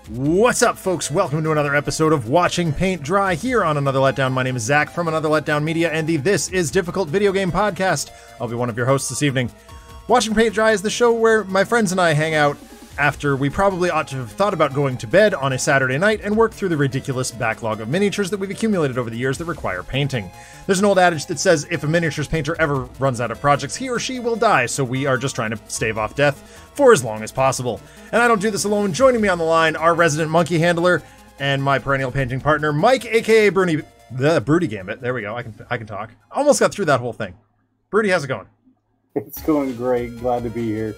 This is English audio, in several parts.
What's up, folks? Welcome to another episode of Watching Paint Dry here on Another Letdown. My name is Zach from Another Letdown Media and the This Is Difficult video game podcast. I'll be one of your hosts this evening. Watching Paint Dry is the show where my friends and I hang out after we probably ought to have thought about going to bed on a Saturday night and work through the ridiculous backlog of miniatures that we've accumulated over the years that require painting. There's an old adage that says if a miniatures painter ever runs out of projects, he or she will die, so we are just trying to stave off death for as long as possible. And I don't do this alone. Joining me on the line, our resident monkey handler and my perennial painting partner, Mike, aka Broody Gambit. There we go. I can talk. Almost got through that whole thing. Broody, how's it going? It's going great. Glad to be here.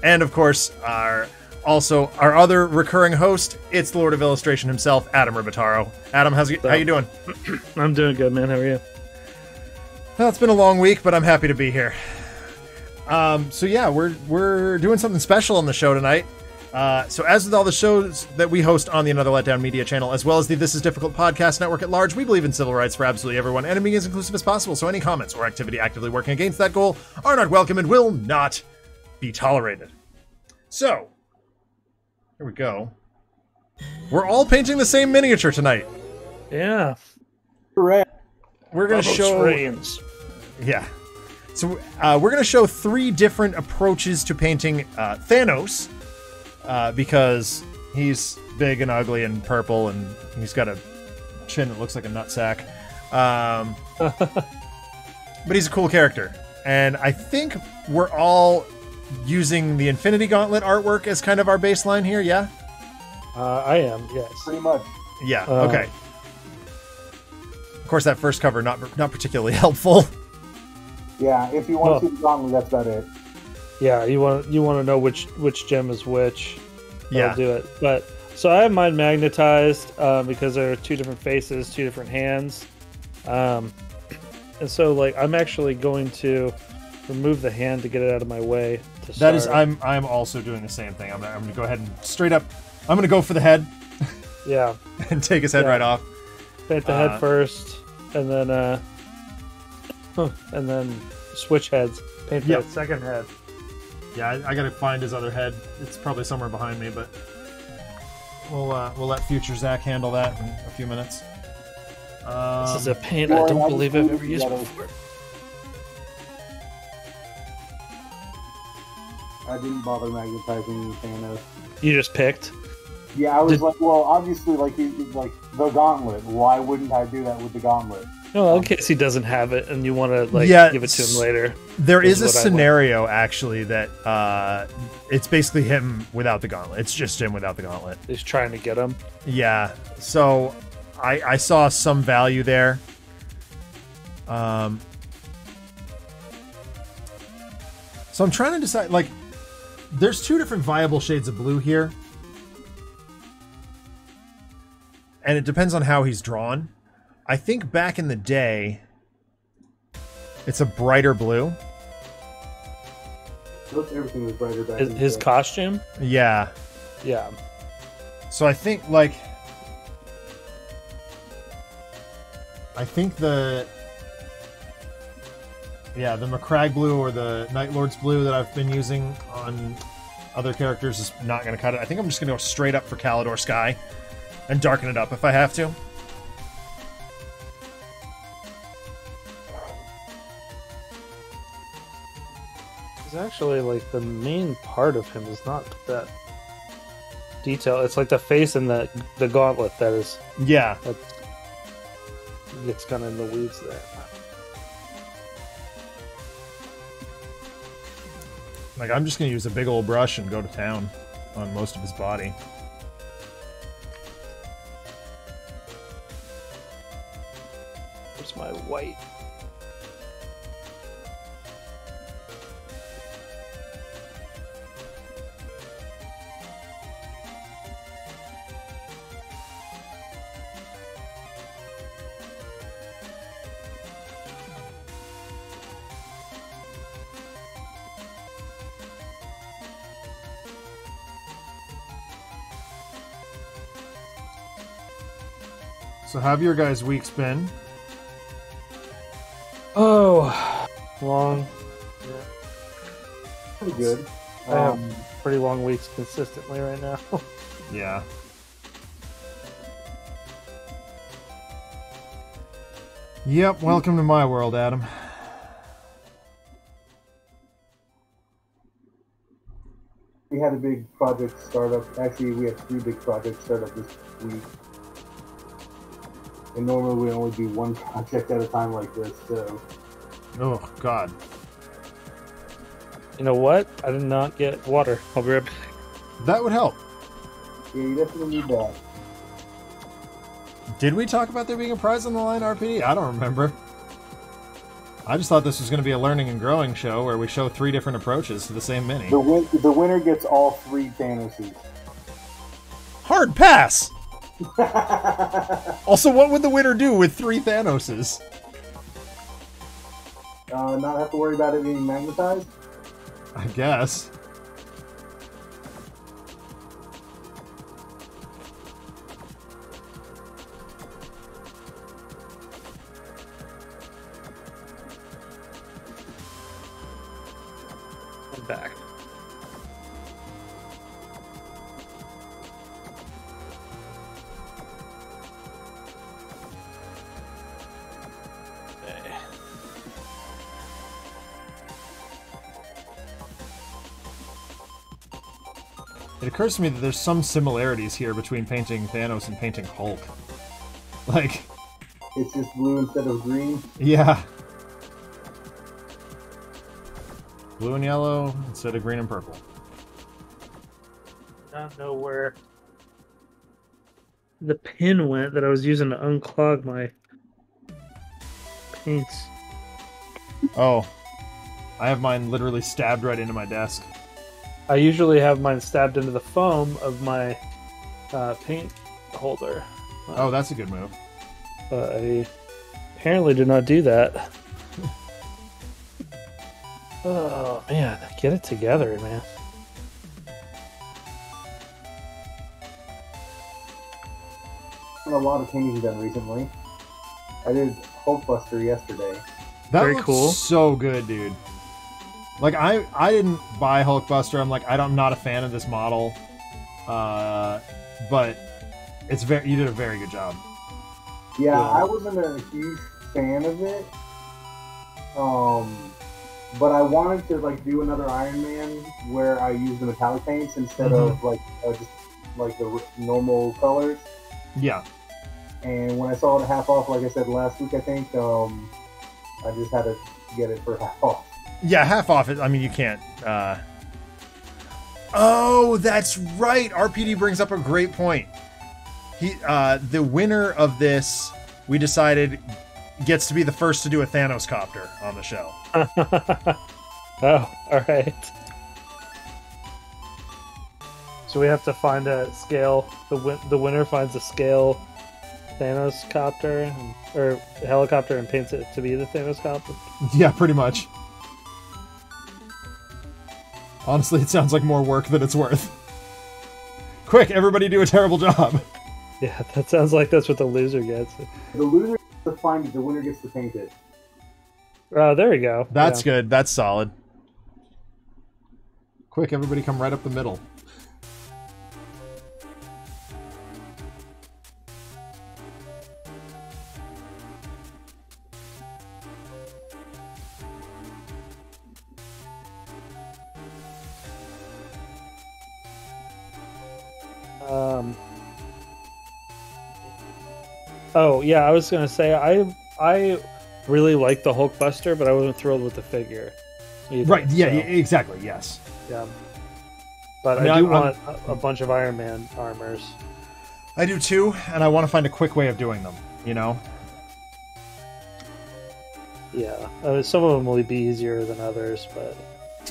And of course, our other recurring host, it's the Lord of Illustration himself, Adam Ribataro. Adam, how you doing? I'm doing good, man. How are you? Well, it's been a long week, but I'm happy to be here. So yeah, we're doing something special on the show tonight. So as with all the shows that we host on the Another Letdown Media channel, as well as the This Is Difficult podcast network at large, we believe in civil rights for absolutely everyone and being as inclusive as possible. So any comments or activity actively working against that goal are not welcome and will not be tolerated. So, here we go. We're all painting the same miniature tonight. Yeah. Correct. We're going to show... Strains. Yeah. So, we're going to show 3 different approaches to painting Thanos, because he's big and ugly and purple, and he's got a chin that looks like a nutsack. But he's a cool character. And I think we're all using the Infinity Gauntlet artwork as kind of our baseline here, yeah? I am, yes. Pretty much. Yeah, okay. Of course, that first cover, not particularly helpful. Yeah, if you want to see the gauntlet, that's about it. Yeah, you want to know which gem is which. Yeah. I'll do it. But so I have mine magnetized because there are 2 different faces, 2 different hands. And so like I'm actually going to remove the hand to get it out of my way to start. That is, I'm also doing the same thing. I'm going to go ahead and straight up, I'm going to go for the head. Yeah. And take his head right off. Paint the head first, and then switch heads. Paint the second head. Yeah, I got to find his other head. It's probably somewhere behind me, but we'll let future Zach handle that in a few minutes. This is a paint I don't believe I've ever used before. I didn't bother magnetizing Thanos. You just picked? Yeah, I was like, well, obviously, like the gauntlet. Why wouldn't I do that with the gauntlet? No, in case he doesn't have it and you want to give it to him later. There is a scenario actually that it's basically him without the gauntlet. It's just him without the gauntlet. He's trying to get him. Yeah. So I saw some value there. So I'm trying to decide, like, there's 2 different viable shades of blue here. And it depends on how he's drawn. I think back in the day, it's a brighter blue. Everything was brighter back in the His day. costume? Yeah. Yeah. So I think the McCrag blue or the Night Lord's blue that I've been using on other characters is not going to cut it. I think I'm just going to go straight up for Calidor Sky and darken it up if I have to. It's actually like the main part of him is not that detailed. It's like the face and the gauntlet that is. Yeah. That gets kind of in the weeds there. Like, I'm just going to use a big old brush and go to town on most of his body. Where's my white? So how have your guys' weeks been? Oh, long. Pretty good. I have pretty long weeks consistently right now. Yeah. Yep, welcome to my world, Adam. We had a big project startup. Actually, we had 3 big projects startup this week. And normally we only do 1 project at a time like this, so... Oh, God. You know what? I did not get water. I'll be right back. That would help. Yeah, you definitely need that. Did we talk about there being a prize on the line, RPD? I don't remember. I just thought this was going to be a learning and growing show where we show 3 different approaches to the same mini. The winner gets all 3 Thanoses. Hard pass! Also, what would the winner do with 3 Thanoses? Not have to worry about it being magnetized? I guess. I'm back. It occurs to me that there's some similarities here between painting Thanos and painting Hulk. Like... It's just blue instead of green? Yeah. Blue and yellow instead of green and purple. I don't know where the pin went that I was using to unclog my paints. Oh. I have mine literally stabbed right into my desk. I usually have mine stabbed into the foam of my paint holder. Oh, that's a good move. But I apparently did not do that. Oh, man. Get it together, man. I've done a lot of painting done recently. I did Hulkbuster yesterday. That Very looks cool. so good, dude. Like, I didn't buy Hulkbuster. I'm like, I'm not a fan of this model. But it's you did a very good job. Yeah, I wasn't a huge fan of it. But I wanted to like do another Iron Man where I use the metallic paints instead of like just like the normal colors. Yeah. And when I saw it at half off, like I said last week, I think I just had to get it for half off. Yeah, half off. I mean, you can't. Oh, that's right. RPD brings up a great point. The winner of this, we decided, gets to be the first to do a Thanos copter on the show. Oh, all right. So we have to find a scale. The winner finds a scale Thanos copter or helicopter and paints it to be the Thanos copter. Yeah, pretty much. Honestly, it sounds like more work than it's worth. Quick, everybody do a terrible job. Yeah, that sounds like that's what the loser gets. The loser gets to find it, the winner gets to paint it. Oh, there we go. That's good. That's solid. Quick, everybody come right up the middle. Oh yeah, I was gonna say I really like the Hulkbuster, but I wasn't thrilled with the figure. Either, Right? Yeah. so, Exactly. Yes. yeah. But I mean, I do I'm- want a bunch of Iron Man armors. I do too, and I want to find a quick way of doing them. You know. Yeah, some of them will be easier than others, but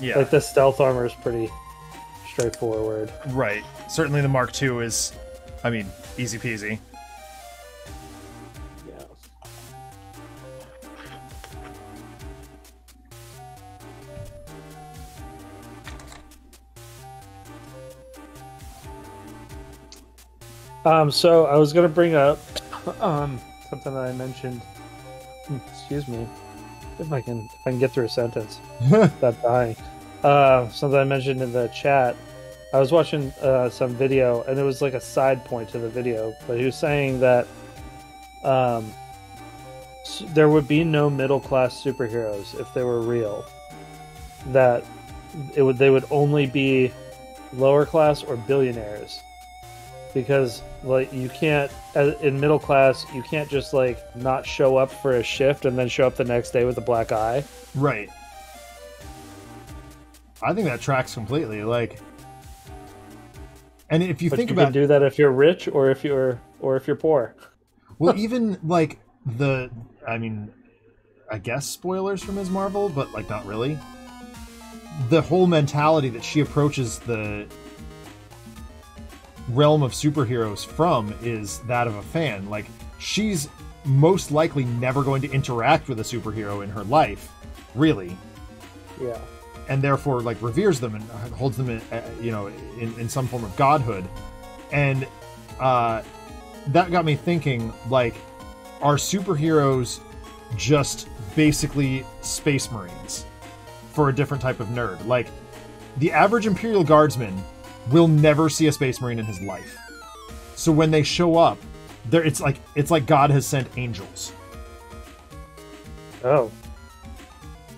Yeah. like the stealth armor is pretty straightforward. Right. Certainly, the Mark II is, I mean, easy peasy. Yeah. So I was gonna bring up something that I mentioned. Excuse me, if I can get through a sentence without dying. Something I mentioned in the chat. I was watching some video, and it was like a side point to the video, but he was saying that there would be no middle class superheroes if they were real. That they would only be lower class or billionaires, because like you can't in middle class you can't just like not show up for a shift and then show up the next day with a black eye. Right. I think that tracks completely. Like, and if you think you about, can do that if you're rich or if you're poor. well, even like I mean, I guess spoilers for Ms. Marvel, but like not really. The whole mentality that she approaches the realm of superheroes from is that of a fan. Like, she's most likely never going to interact with a superhero in her life, really. Yeah. And therefore, like, reveres them and holds them, in some form of godhood. And that got me thinking, like, are superheroes just basically space marines for a different type of nerd? Like, the average Imperial Guardsman will never see a space marine in his life. So when they show up, it's like God has sent angels. Oh.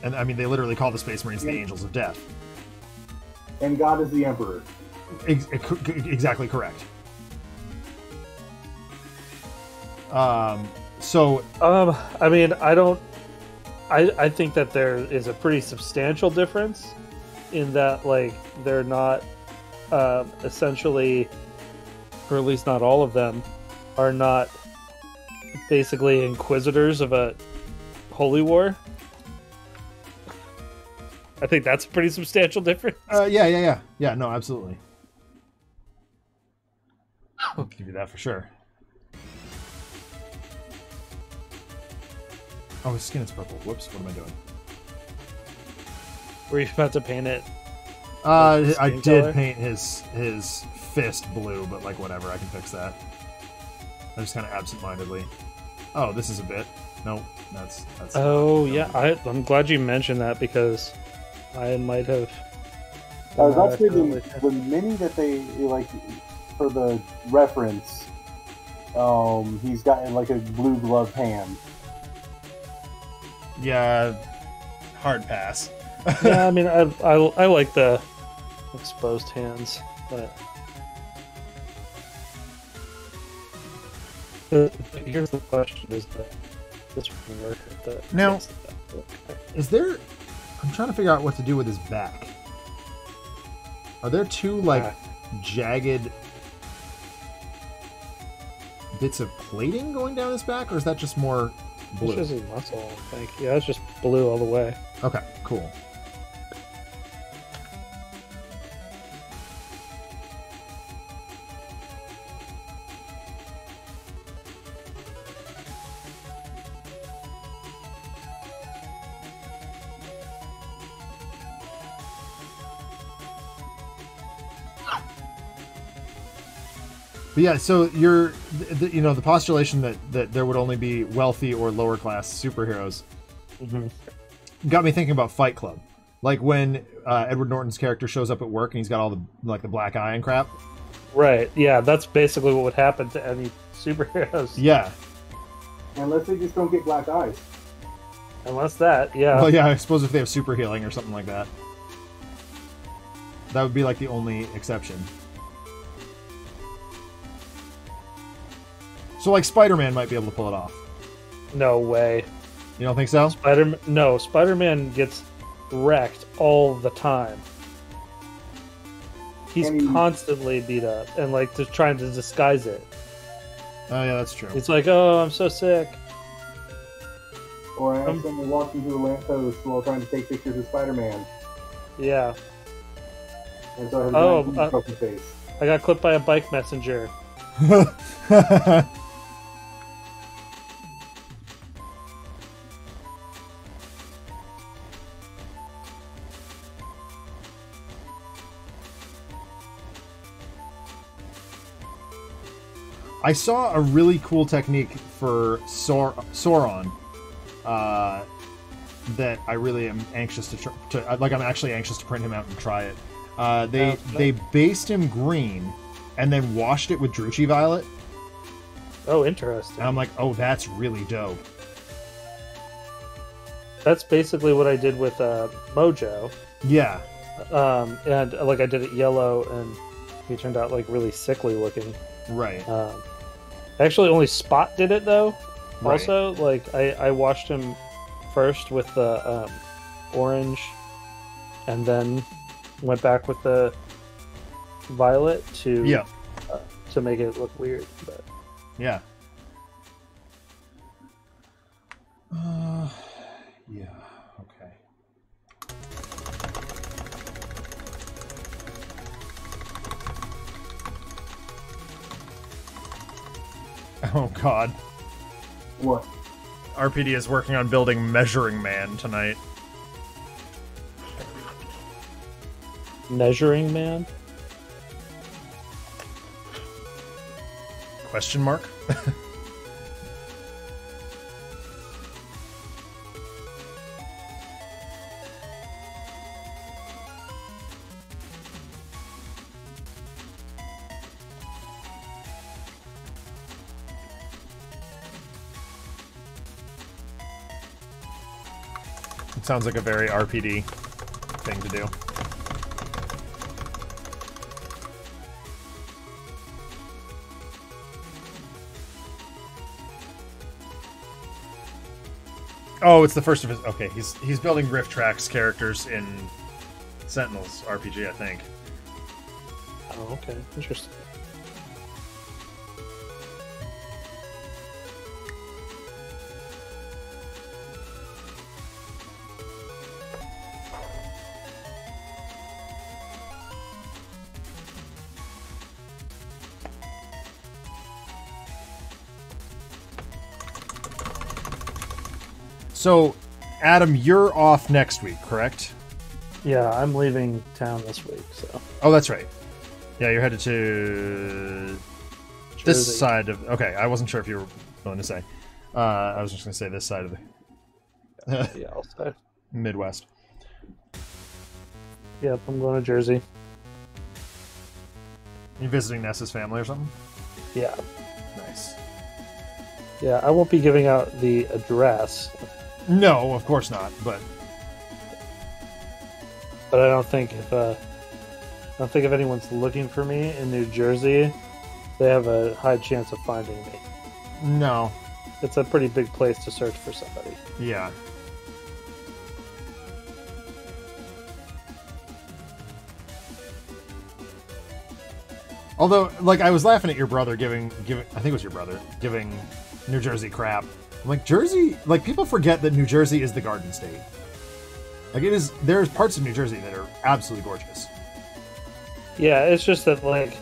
And I mean, they literally call the space marines the angels of death. And God is the Emperor. Exactly correct. So I mean, I think that there is a pretty substantial difference in that, like, they're not essentially, or at least not all of them, are not basically inquisitors of a holy war. I think that's a pretty substantial difference. Yeah, no, absolutely. I'll give you that for sure. Oh, his skin is purple. Whoops, what am I doing? Were you about to paint it? I did color? paint his fist blue, but like whatever, I can fix that. I just kind of absent-mindedly. Oh, this is a bit. Nope, that's. Oh yeah, I'm glad you mentioned that because I might have. I was actually the mini that they like for the reference. He's got like a blue glove hand. Yeah, hard pass. Yeah, I mean, I like the exposed hands, but here's the question: is that this work? Now, is there? I'm trying to figure out what to do with his back. Are there two like jagged bits of plating going down his back, or is that just more blue? It's just his muscle, I think. Yeah, it's just blue all the way. Okay, cool. But yeah, so the postulation that there would only be wealthy or lower class superheroes got me thinking about Fight Club. Like when Edward Norton's character shows up at work and he's got all the black eye and crap. Right. Yeah, that's basically what would happen to any superheroes. Yeah. Unless they just don't get black eyes. Unless that, yeah. Well, yeah, I suppose if they have super healing or something like that. That would be like the only exception. So, like, Spider-Man might be able to pull it off. No way. You don't think so? Spider-Man gets wrecked all the time. He's constantly beat up and, like, just trying to disguise it. Oh, yeah, that's true. It's like, oh, I'm so sick. Or I accidentally walked into a lamppost while trying to take pictures of Spider-Man. Yeah. And so I had a broken face. I got clipped by a bike messenger. I saw a really cool technique for Sauron that I really am anxious I'm actually anxious to print him out and try it. They based him green and then washed it with Druchii Violet. Oh, interesting. And I'm like, oh, that's really dope. That's basically what I did with Mojo. Yeah. And like I did it yellow, and he turned out like really sickly looking. Right. Actually, only Spot did it though. Right. Also, like I washed him first with the orange, and then went back with the violet to make it look weird. But yeah. Yeah. Okay. Oh God. What? RPD is working on building Measuring Man tonight. Measuring Man? Question mark? It sounds like a very RPD thing to do. Oh, it's the first of his. Okay, he's building Rift Tracks characters in Sentinels RPG, I think. Oh, okay, interesting. So, Adam, you're off next week, correct? Yeah, I'm leaving town this week, so. Oh, that's right. Yeah, you're headed to this Jersey. side of. Okay, I wasn't sure if you were willing to say. I was just going to say this side of the Yeah, I'll say. Midwest. Yep, I'm going to Jersey. You visiting Ness's family or something? Yeah. Nice. Yeah, I won't be giving out the address, No, of course not. But but I don't think if anyone's looking for me in New Jersey, they have a high chance of finding me. no, It's a pretty big place to search for somebody. yeah. Although, like, I was laughing at your brother giving. I think it was your brother giving New Jersey crap. I'm like, Jersey. Like, people forget that New Jersey is the Garden State. Like, it is. There's parts of New Jersey that are absolutely gorgeous. Yeah, it's just that like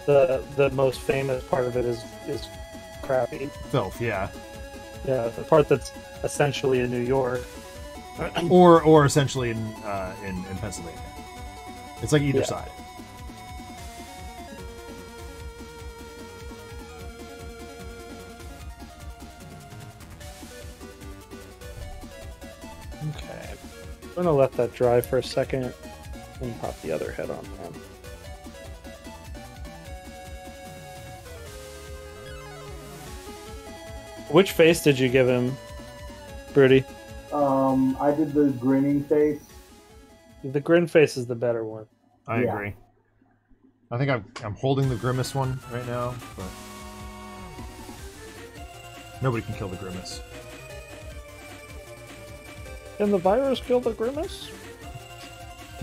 the most famous part of it is crappy. Filth, yeah. Yeah, the part that's essentially in New York. Or essentially in Pennsylvania. It's like either Yeah. side. Okay. I'm gonna let that dry for a second and pop the other head on there. Which face did you give him, Broody? I did the grinning face. The grin face is the better one. I Yeah. agree. I think I'm holding the Grimace one right now, but nobody can kill the Grimace. Can the virus kill the grimace?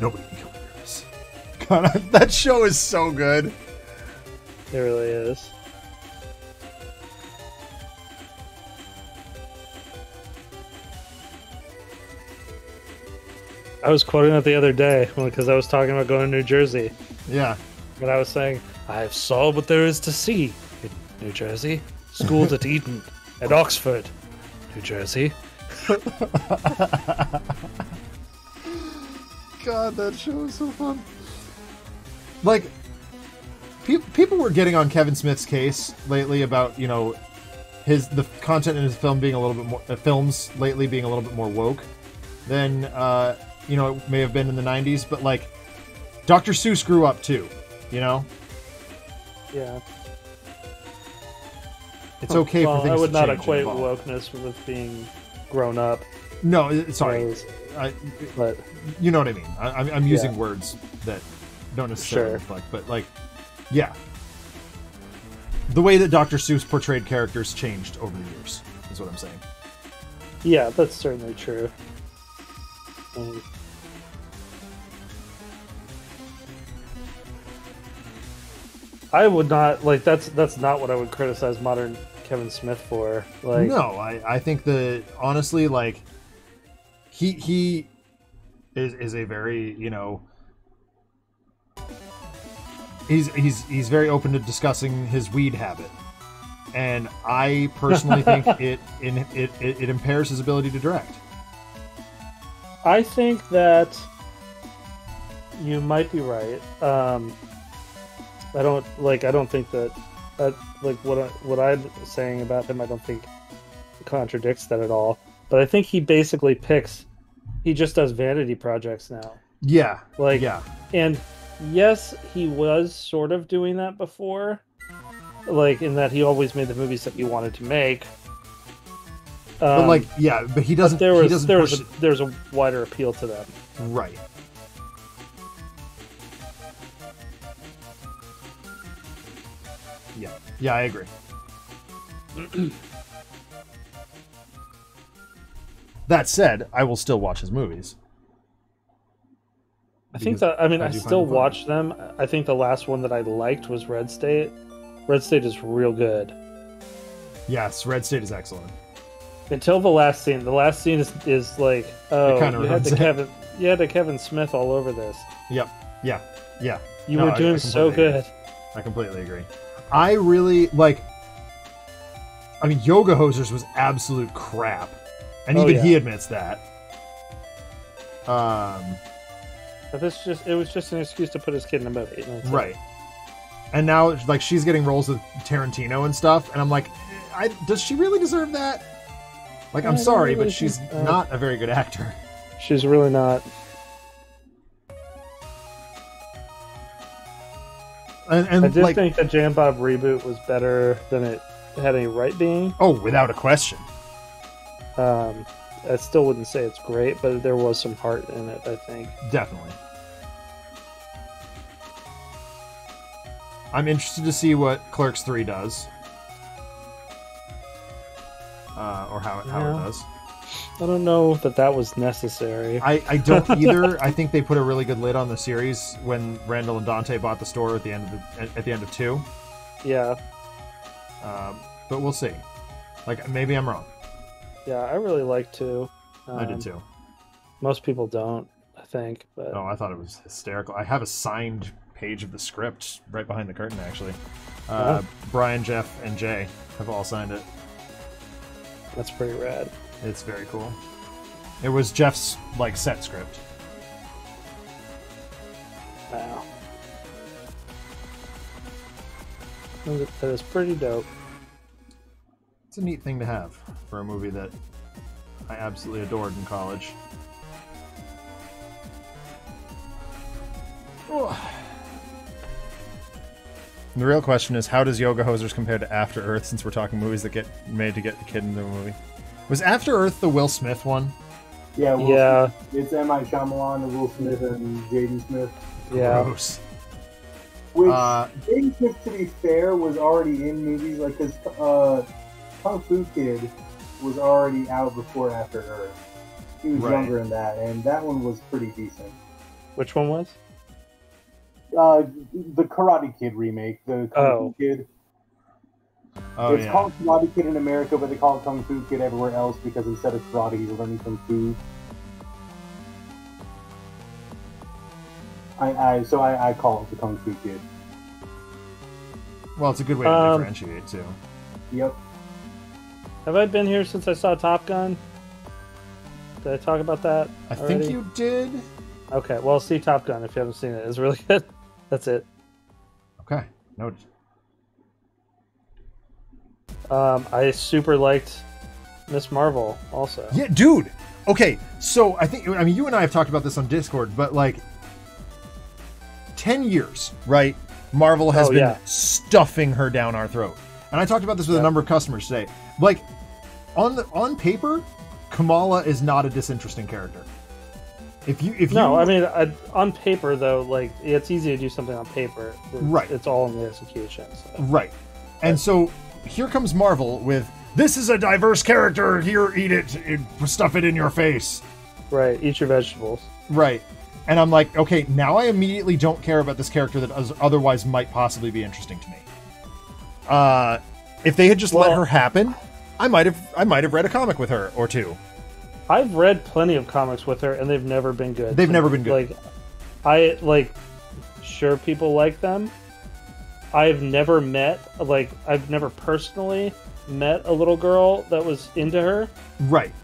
Nobody can kill the Grimace. God, that show is so good. It really is. I was quoting it the other day because I was talking about going to New Jersey. Yeah. And I was saying, I've saw what there is to see in New Jersey. Schools at Eton, at Oxford, New Jersey. God, that show is so fun. Like, people were getting on Kevin Smith's case lately about, you know, the content in his film being a little bit more films lately being a little bit more woke than you know, it may have been in the 90s, but like Dr. Seuss grew up too, you know? Yeah. It's okay for things I would to not change and equate evolve. wokeness with being grown up. No, sorry. knows? I, But you know what I mean. I'm using Yeah. words that don't necessarily Sure. reflect, but like, yeah. The way that Dr. Seuss portrayed characters changed over the years, is what I'm saying. yeah, that's certainly true. I would not like that's not what I would criticize modern Kevin Smith for. Like, No, I think that honestly, like, he is a very, you know, he's very open to discussing his weed habit, and I personally think it impairs his ability to direct. I think that you might be right. I don't think that like what I'm saying about him, I don't think contradicts that at all. But I think he basically he just does vanity projects now. Yeah, Like, yeah, and yes, he was sort of doing that before, like in that he always made the movies that he wanted to make. but like, yeah, but he doesn't. There he was doesn't there push was there's a wider appeal to them. right. Yeah, yeah, I agree. That said, I will still watch his movies. I think Because that I do still find them watch them. I think the last one that I liked was Red State. Red State is real good. Yes, Red State is excellent. Until the last scene. The last scene is like, oh, kinda ruins it. You had the Kevin Smith all over this. Yep. Yeah. Yeah. You No, were I doing so completely good. I completely agree. I really like. I mean, Yoga Hosers was absolute crap, and Oh, even yeah. he admits that. But it was just an excuse to put his kid in a movie. And that's it. Right. And now, like, she's getting roles with Tarantino and stuff, and I'm like, does she really deserve that? Like, I'm I don't sorry, really but she's think- not a very good actor. She's really not. And I did like, think the Jam Bob reboot was better than it had any right being. oh, without a question. I still wouldn't say it's great, but there was some heart in it, I think. Definitely. I'm interested to see what Clerks 3 does. Or how it does. I don't know that was necessary. I don't either. I think they put a really good lid on the series when Randall and Dante bought the store at the end of 2. Yeah. But we'll see. Like, maybe I'm wrong. Yeah, I really like 2. I did too. Most people don't, I think. But Oh, I thought it was hysterical. I have a signed page of the script right behind the curtain, actually. Brian, Jeff, and Jay have all signed it. that's pretty rad. It's very cool. It was Jeff's, like, set script. Wow. That is pretty dope. It's a neat thing to have for a movie that I absolutely adored in college. The real question is, how does Yoga Hosers compare to After Earth, since we're talking movies that get made to get the kid into a movie? Was After Earth the Will Smith one? Yeah, Yeah. It's M.I. Shyamalan, and Will Smith, and Jaden Smith. Yeah. Gross. Which, Jaden Smith, to be fair, was already in movies, like, because Kung Fu Kid was already out before After Earth. He was Right. younger in that, and that one was pretty decent. Which one was? The Karate Kid remake, the Kung Fu Kid. Oh, It's yeah. called Karate Kid in America, but they call it Kung Fu Kid everywhere else because instead of karate, you're learning Kung Fu. So I call it the Kung Fu Kid. Well, it's a good way to differentiate, too. Yep. Have I been here since I saw Top Gun? Did I talk about that? I already? think you did. Okay, well, see Top Gun if you haven't seen it. It's really good. That's it. Okay. Noted. I super liked Miss Marvel also. Yeah, dude. Okay, so I mean, you and I have talked about this on Discord, but like 10 years, right? Marvel has been stuffing her down our throat. And I talked about this with a number of customers today. Like, on paper, Kamala is not a disinteresting character. If you I mean, on paper though, like it's easy to do something on paper. Right. It's all in the execution. So. Right. And so here comes Marvel with, this is a diverse character. Here, eat it. Stuff it in your face. Right. Eat your vegetables. Right. And I'm like, okay, now I immediately don't care about this character that otherwise might possibly be interesting to me. If they had just let her happen, I might have read a comic with her or two. I've read plenty of comics with her, and they've never been good. They've never been good. Sure, people like them. I've never personally met a little girl that was into her. Right.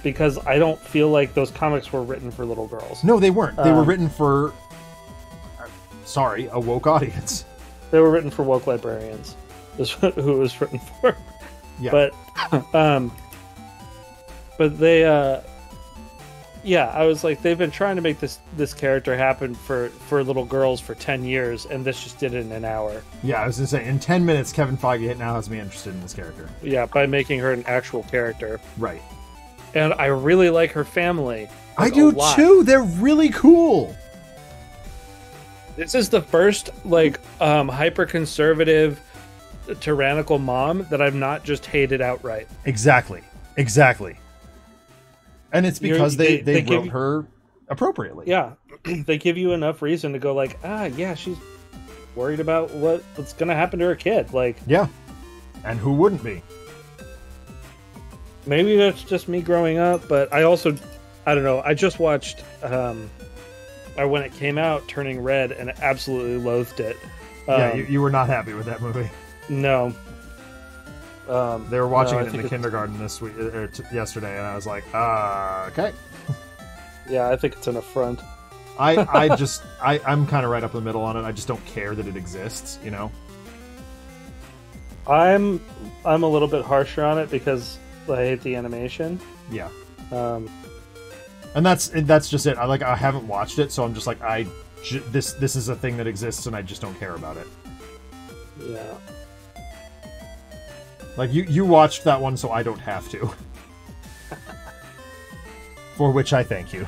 Because I don't feel like those comics were written for little girls. No, they weren't. They were written for, a woke audience. They were written for woke librarians. Is who it was written for. Yeah. But they, I was like, they've been trying to make this character happen for little girls for 10 years, and this just did it in an hour. Yeah, I was going to say, in 10 minutes, Kevin Feige now has me interested in this character. Yeah, by making her an actual character. Right. And I really like her family. I do too. They're really cool. This is the first, hyper-conservative, tyrannical mom that I've not just hated outright. Exactly. And it's because they wrote her appropriately. Yeah. They give you enough reason to go she's worried about what's going to happen to her kid. Yeah. And who wouldn't be? Maybe that's just me growing up, but I don't know. I just watched, when it came out, Turning Red, and absolutely loathed it. You were not happy with that movie. No. They were watching it in the kindergarten this week, yesterday, and I was like, okay. Yeah, I think it's an affront. I'm kind of right up the middle on it. I just don't care that it exists, you know? I'm a little bit harsher on it because I hate the animation. Yeah. And that's just it. I haven't watched it, so I'm just like, this is a thing that exists, and I just don't care about it. Yeah. Like, you watched that one, so I don't have to. For which I thank you.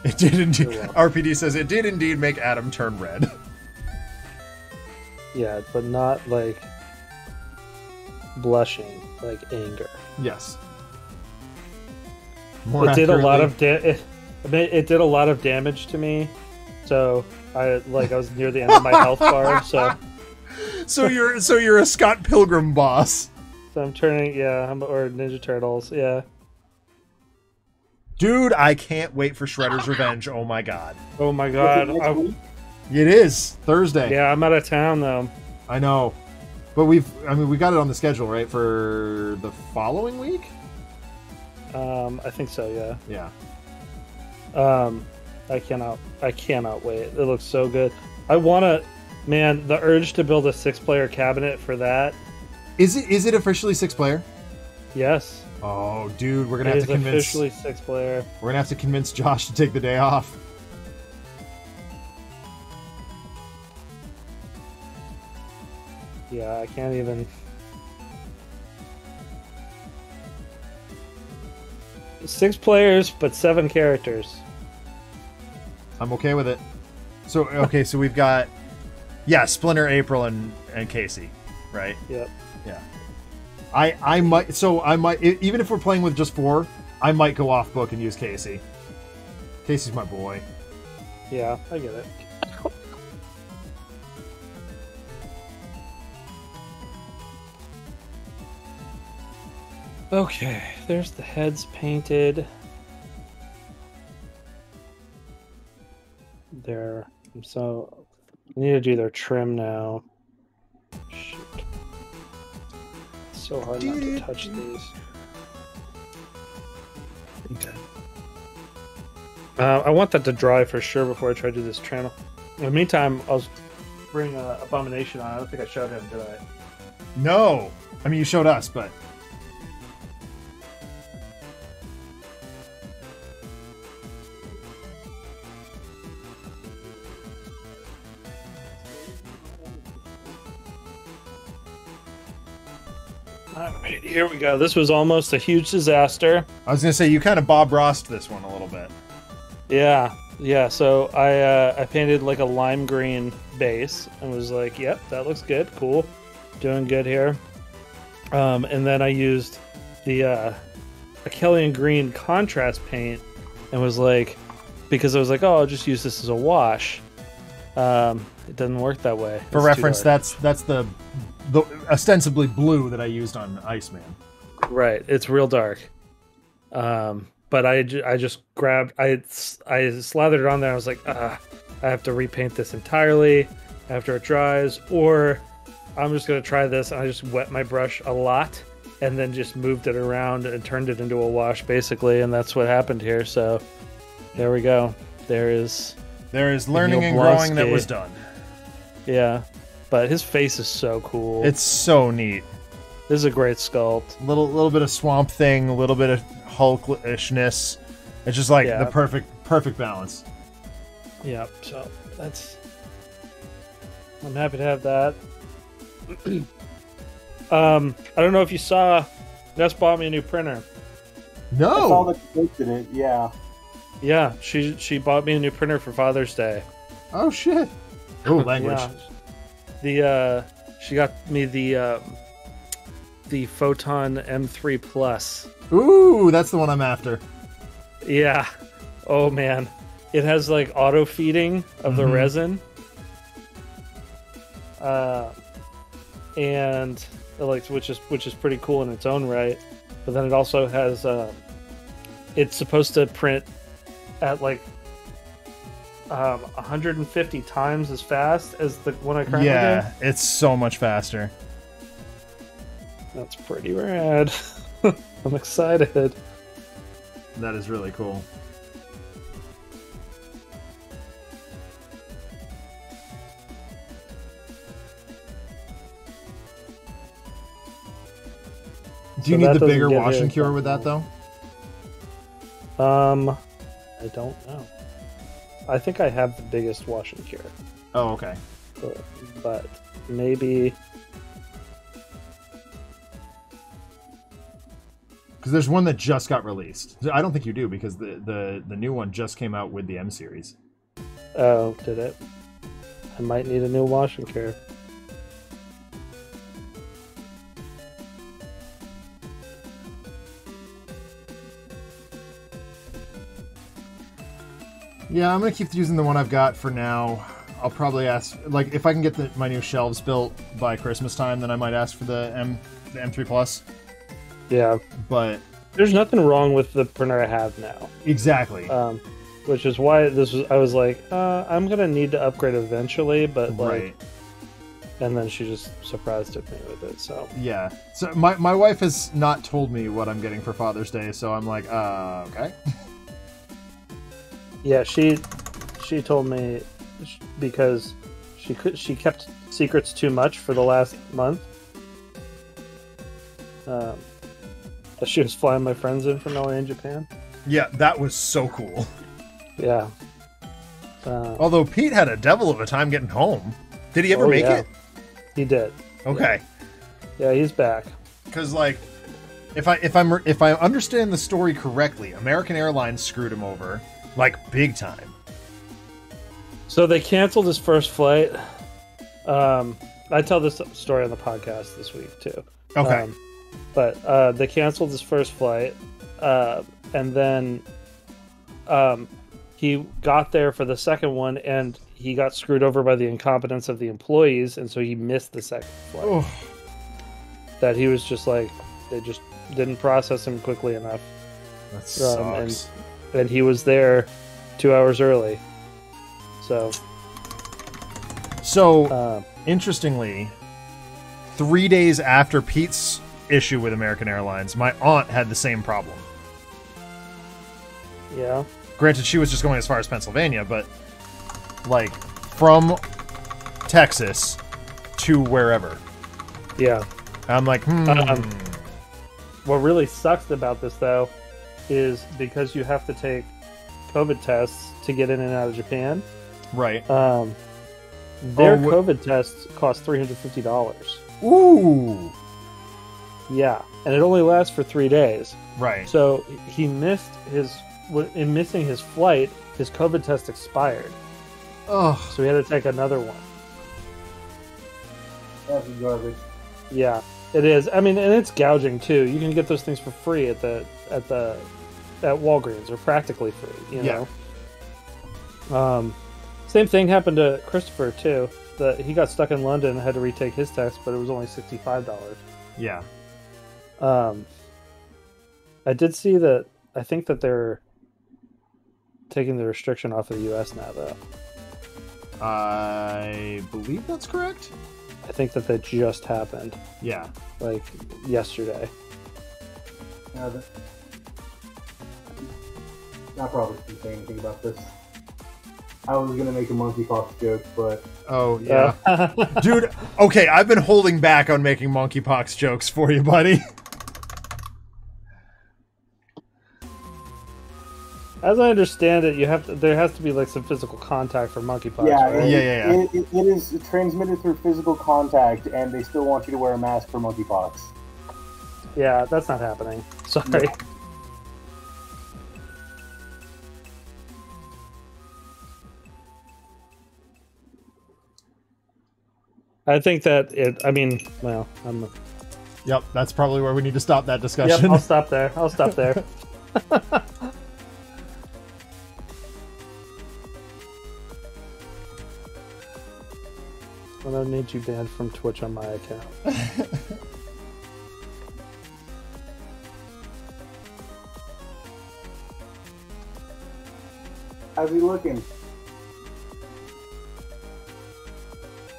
It did indeed. RPD says it did indeed make Adam turn red. Yeah, but not blushing, anger. Yes. It did a lot of it did a lot of damage to me. So I was near the end of my health bar. So you're a Scott Pilgrim boss. So I'm turning, or Ninja Turtles, yeah. Dude, I can't wait for Shredder's Revenge. Oh my god. Oh my god. It is Thursday. Yeah, I'm out of town though. I know. But we got it on the schedule, right, for the following week? I think so, yeah. Yeah. I cannot wait. It looks so good. The urge to build a 6-player cabinet for that. Is it officially 6-player? Yes. Oh, dude, we're gonna have to convince. Officially 6-player. We're gonna have to convince Josh to take the day off. Yeah, I can't even. 6 players, but 7 characters. I'm okay with it. So we've got, Splinter, April, and Casey, right? Yep. Yeah. I might even if we're playing with just 4, I might go off book and use Casey. Casey's my boy. Yeah, I get it. Okay, there's the heads painted. There. So I need to do their trim now. Shoot. It's so hard not to touch these. Okay. I want that to dry for sure before I try to do this trim. In the meantime, I'll bring Abomination on. I don't think I showed him, did I? No. I mean, you showed us, but... Alright, here we go. This was almost a huge disaster. I was gonna say you kind of Bob Rossed this one a little bit. Yeah. So I painted like a lime green base and was like, yep, that looks good, cool, doing good here. And then I used the Achillean green contrast paint and was like, because I was like, oh, I'll just use this as a wash. It doesn't work that way. For reference, that's the ostensibly blue that I used on Iceman. Right, it's real dark. But I just grabbed, I slathered it on there. I was like, I have to repaint this entirely after it dries, or I'm just going to try this. And I just wet my brush a lot and then just moved it around and turned it into a wash, basically. And that's what happened here. So there we go. There is learning and growing that was done. Yeah, but his face is so cool. It's so neat. This is a great sculpt. Little bit of Swamp Thing, a little bit of Hulk-ishness. It's just like the perfect balance. Yeah, so I'm happy to have that. I don't know if you saw, Ness bought me a new printer. No. I saw the clips in it, yeah. Yeah, she bought me a new printer for Father's Day. Oh shit. Oh, language. Yeah. She got me the Photon M3 Plus. Ooh, that's the one I'm after. Yeah. Oh man, it has like auto feeding of the resin. And like which is pretty cool in its own right. But then it also has it's supposed to print at like 150 times as fast as the one I currently do. Yeah, it's so much faster. That's pretty rad. I'm excited. That is really cool. Do you need the bigger wash and cure with that though? I don't know. I think I have the biggest wash and cure. Oh, okay. But maybe... Because there's one that just got released. I don't think you do, because the new one just came out with the M series. Oh, did it? I might need a new wash and cure. Yeah, I'm gonna keep using the one I've got for now. I'll probably ask, like, if I can get my new shelves built by Christmas time, then I might ask for the M3 Plus. Yeah, but there's nothing wrong with the printer I have now. Exactly. Which is why I was like, I'm gonna need to upgrade eventually, but like, right. And then she just surprised me with it. So yeah. So my wife has not told me what I'm getting for Father's Day, so I'm like, okay. Yeah, she told me because she kept secrets too much for the last month. She was flying my friends in from LA and Japan. Yeah, that was so cool. Yeah. Although Pete had a devil of a time getting home. Did he ever make it? He did. Okay. Yeah, he's back. Because like, if I understand the story correctly, American Airlines screwed him over, like big time. So they canceled his first flight. I tell this story on the podcast this week too. Okay. But they canceled his first flight, and then he got there for the second one, and he got screwed over by the incompetence of the employees, and so he missed the second flight. Oh. That he was just like, they just didn't process him quickly enough. That sucks. And he was there 2 hours early. So, interestingly, 3 days after Pete's issue with American Airlines, my aunt had the same problem. Yeah. Granted, she was just going as far as Pennsylvania, but like from Texas to wherever. Yeah. I'm like, what really sucks about this though is because you have to take COVID tests to get in and out of Japan. Right. Their COVID tests cost $350. Ooh. Yeah, and it only lasts for 3 days. Right. So he missed in missing his flight, his COVID test expired. Oh. So he had to take another one. That's garbage. Yeah, it is. I mean, and it's gouging too. You can get those things for free at Walgreens, or practically free. You know. Same thing happened to Christopher too. He got stuck in London and had to retake his test, but it was only $65. Yeah. I did see that. I think that they're taking the restriction off of the U.S. now, though. I believe that's correct. I think that just happened. Yeah. Like yesterday. I probably shouldn't say anything about this. I was gonna make a monkeypox joke, but oh yeah, dude. Okay, I've been holding back on making monkeypox jokes for you, buddy. As I understand it, there has to be like some physical contact for monkeypox. Yeah, right? Yeah. It is transmitted through physical contact, and they still want you to wear a mask for monkeypox. Yeah, that's not happening. Sorry. No. I think that I mean, well, Yep, that's probably where we need to stop that discussion. Yep, I'll stop there. I don't need you banned from Twitch on my account. How's he looking?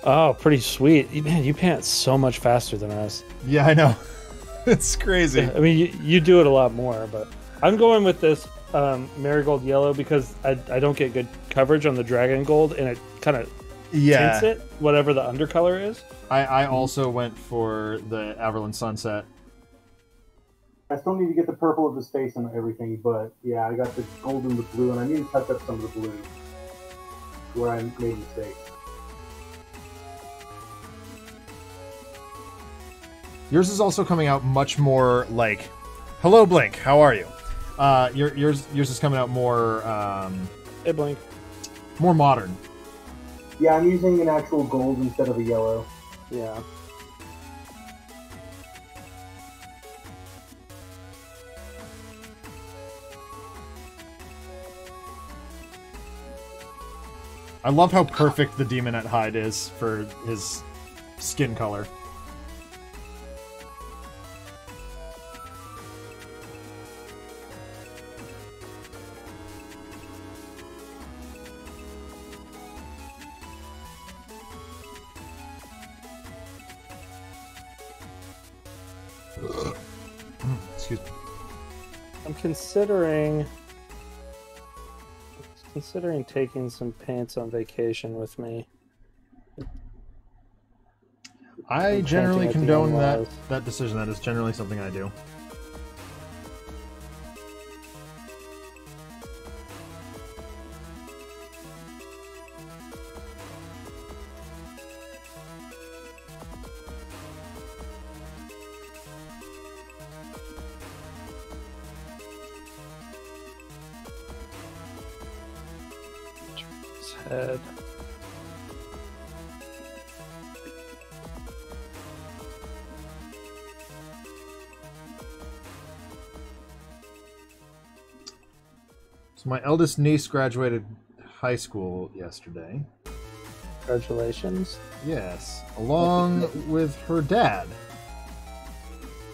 Oh, pretty sweet. Man, you pant so much faster than us. Yeah, I know. It's crazy. I mean, you do it a lot more, but I'm going with this marigold yellow because I don't get good coverage on the dragon gold, and it kind of tints it, whatever the undercolor is. I also went for the Averland Sunset. I still need to get the purple of his face and everything, but yeah, I got the gold and the blue, and I need to touch up some of the blue where I made mistakes. Yours is also coming out much more like, "Hello, Blink. How are you?" Yours is coming out more. Hey, Blink. More modern. Yeah, I'm using an actual gold instead of a yellow. Yeah. I love how perfect the Demonette hide is for his skin color. Excuse me. I'm considering taking some paints on vacation with me. I generally painting at the condone in-laws. that decision. That is generally something I do. His head. So my eldest niece graduated high school yesterday. Congratulations. Yes, along with her dad.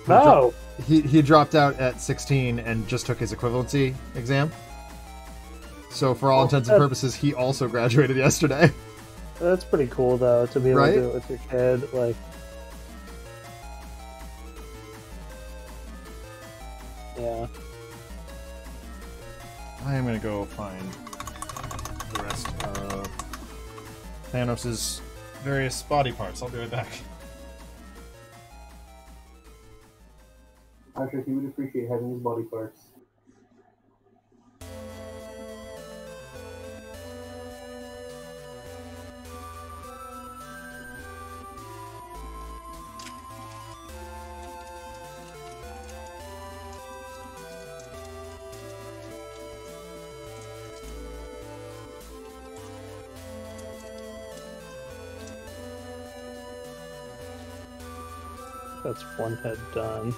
Oh, He dropped out at 16 and just took his equivalency exam. So for all intents and purposes, he also graduated yesterday. that's pretty cool though, to be able Right? to do it with your kid. Like, yeah. I am going to go find the rest of Thanos' various body parts. I'll be right back. I'm sure he would appreciate having his body parts. That's one head done.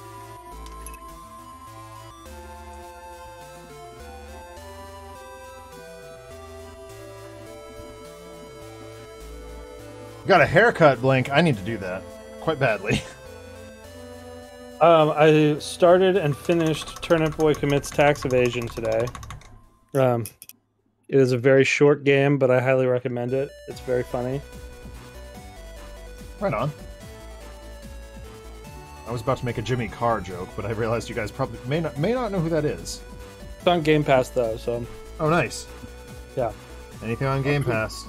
Got a haircut, Blink. I need to do that quite badly. I started and finished Turnip Boy Commits Tax Evasion today. It is a very short game, but I highly recommend it. It's very funny. Right on. I was about to make a Jimmy Carr joke, but I realized you guys probably may not know who that is. It's on Game Pass though, so Oh, nice. yeah. Anything on Game Pass.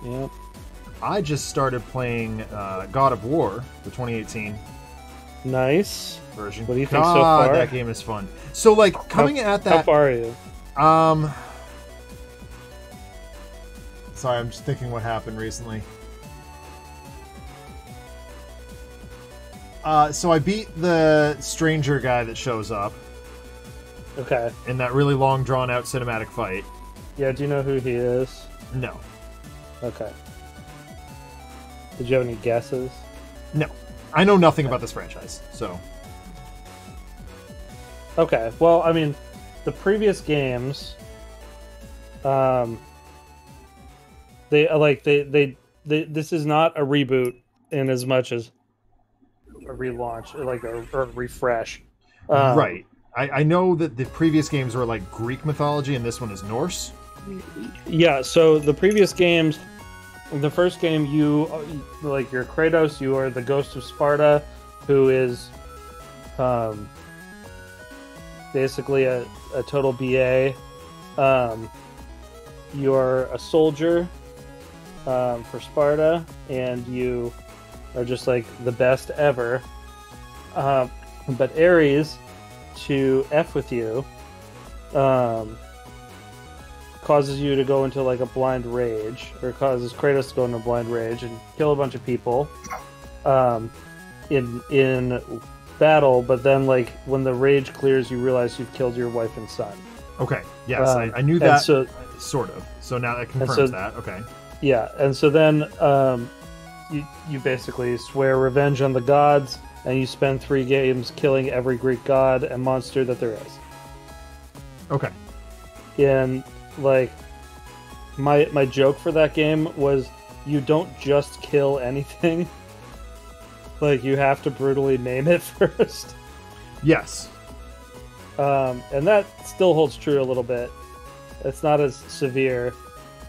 Yep. I just started playing God of War, the 2018 Nice. version. What do you think God, so far? that game is fun. So, like, coming at that... How far are you? Sorry, I'm just thinking what happened recently. So I beat the stranger guy that shows up Okay. in that really long, drawn-out cinematic fight. Yeah, do you know who he is? No. Okay. Did you have any guesses? No. I know nothing about this franchise, so... Okay. Well, I mean, the previous games, they this is not a reboot in as much as a relaunch, like a refresh. Right. I know that the previous games were like Greek mythology and this one is Norse. Yeah, so the previous games, the first game, you're Kratos, you are the ghost of Sparta, who is basically a total BA. You're a soldier for Sparta, and you are just like the best ever. But Ares, to F with you, causes you to go into like a blind rage, or causes Kratos to go into a blind rage and kill a bunch of people in battle. But then, like, when the rage clears, you realize you've killed your wife and son. Okay. Yes, I knew that. So, sort of. So now that confirms that. Okay. Yeah, and so then you basically swear revenge on the gods, and you spend 3 games killing every Greek god and monster that there is. Okay. And like my joke for that game was, you don't just kill anything. Like, you have to brutally name it first. Yes. And that still holds true a little bit. It's not as severe,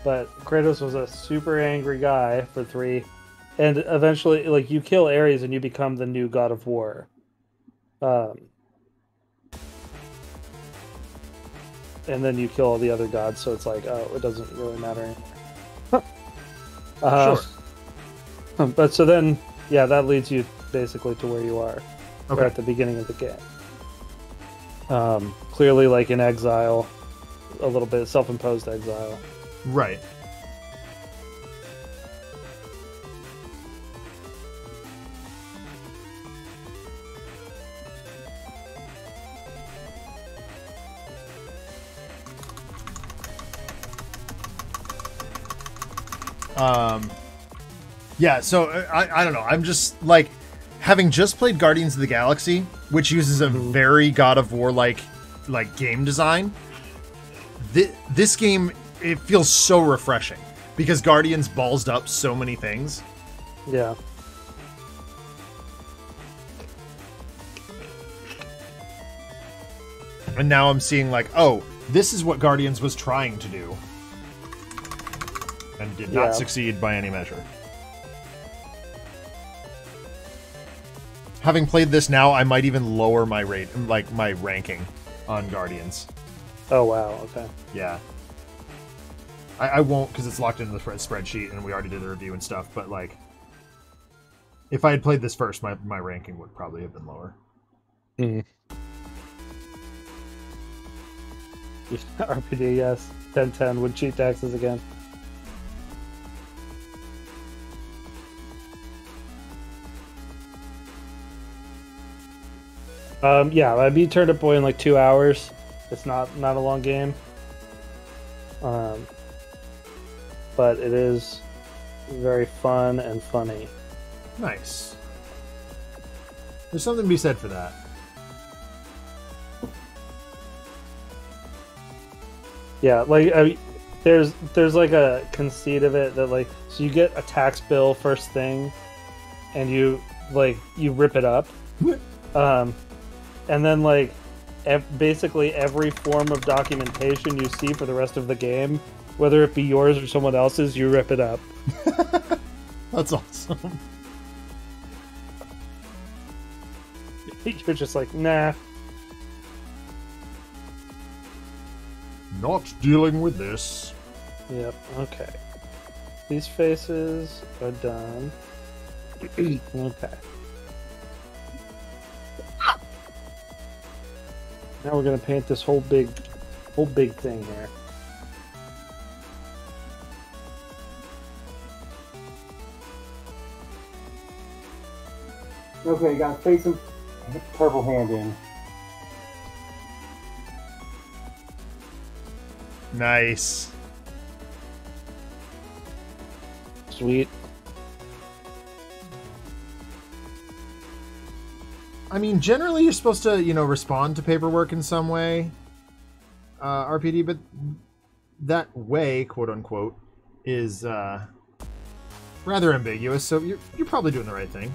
but Kratos was a super angry guy for 3, and eventually, like, you kill Ares and you become the new god of war. And then you kill all the other gods, so it's like, oh, it doesn't really matter anymore. Sure. But so then, yeah, that leads you basically to where you are, Okay. at the beginning of the game. Clearly, like, in exile, a little bit self-imposed exile. Right. Yeah, so I don't know. I'm just like, having just played Guardians of the Galaxy, which uses a very God of War like game design. This game, it feels so refreshing because Guardians ballsed up so many things. Yeah. And now I'm seeing like, oh, this is what Guardians was trying to do. And did not succeed by any measure. Having played this now, I might even lower my my ranking on Guardians. Oh, wow, okay. Yeah. I won't, because it's locked into the spreadsheet and we already did the review and stuff, but like, if I had played this first, my ranking would probably have been lower. RPD, yes. 10-10 would cheat taxes again. Yeah, I beat Turnip Boy in like 2 hours. It's not a long game. But it is very fun and funny. Nice. There's something to be said for that. Yeah, like I mean, there's like a conceit of it that like so you get a tax bill first thing, and you rip it up, and then like basically every form of documentation you see for the rest of the game, whether it be yours or someone else's, you rip it up. That's awesome. You're just like, nah. Not dealing with this. Yep, okay. These faces are done. Okay. Now we're gonna paint this whole big thing here. Okay, you got face and purple hand in. Nice. Sweet. I mean, generally you're supposed to, respond to paperwork in some way, RPD, but that way, quote unquote, is rather ambiguous, so you're probably doing the right thing.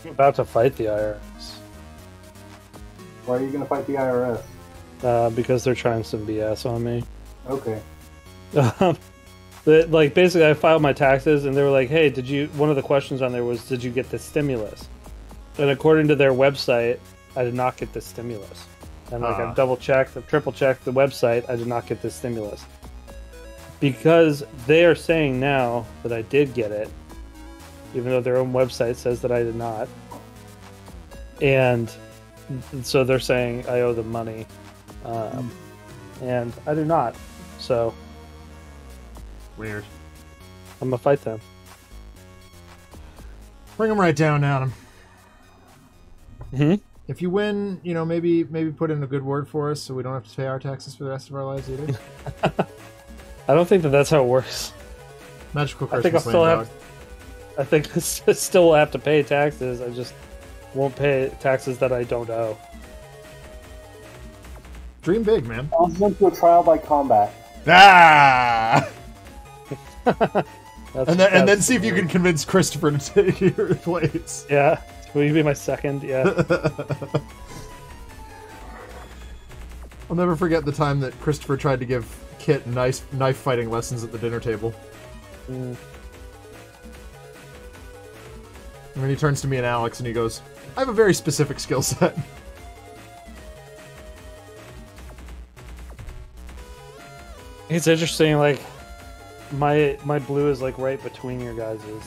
I'm about to fight the IRS. Why are you gonna fight the IRS? Because they're trying some BS on me. Okay. Like basically, I filed my taxes, and they were like, "Hey, one of the questions on there was, did you get the stimulus?" And according to their website, I did not get the stimulus. And like I've double checked, I've triple checked the website, I did not get the stimulus. Because they are saying now that I did get it, even though their own website says that I did not. And so they're saying I owe them money. And I do not. So. Weird. I'm gonna fight them. Bring them right down, Adam. Hmm? If you win, maybe put in a good word for us so we don't have to pay our taxes for the rest of our lives either. I don't think that's how it works. Magical I think Christmas land dog. I think I still will have to pay taxes. I just won't pay taxes that I don't owe. Dream big, man. I'll jump to a trial by combat. Ah! and then see if you can convince Christopher to take your place. Yeah. Will you be my second? Yeah. I'll never forget the time that Christopher tried to give Kit nice knife fighting lessons at the dinner table. Mm. And then he turns to me and Alex and he goes, I have a very specific skill set. It's interesting, like, my blue is, like, right between your guys's.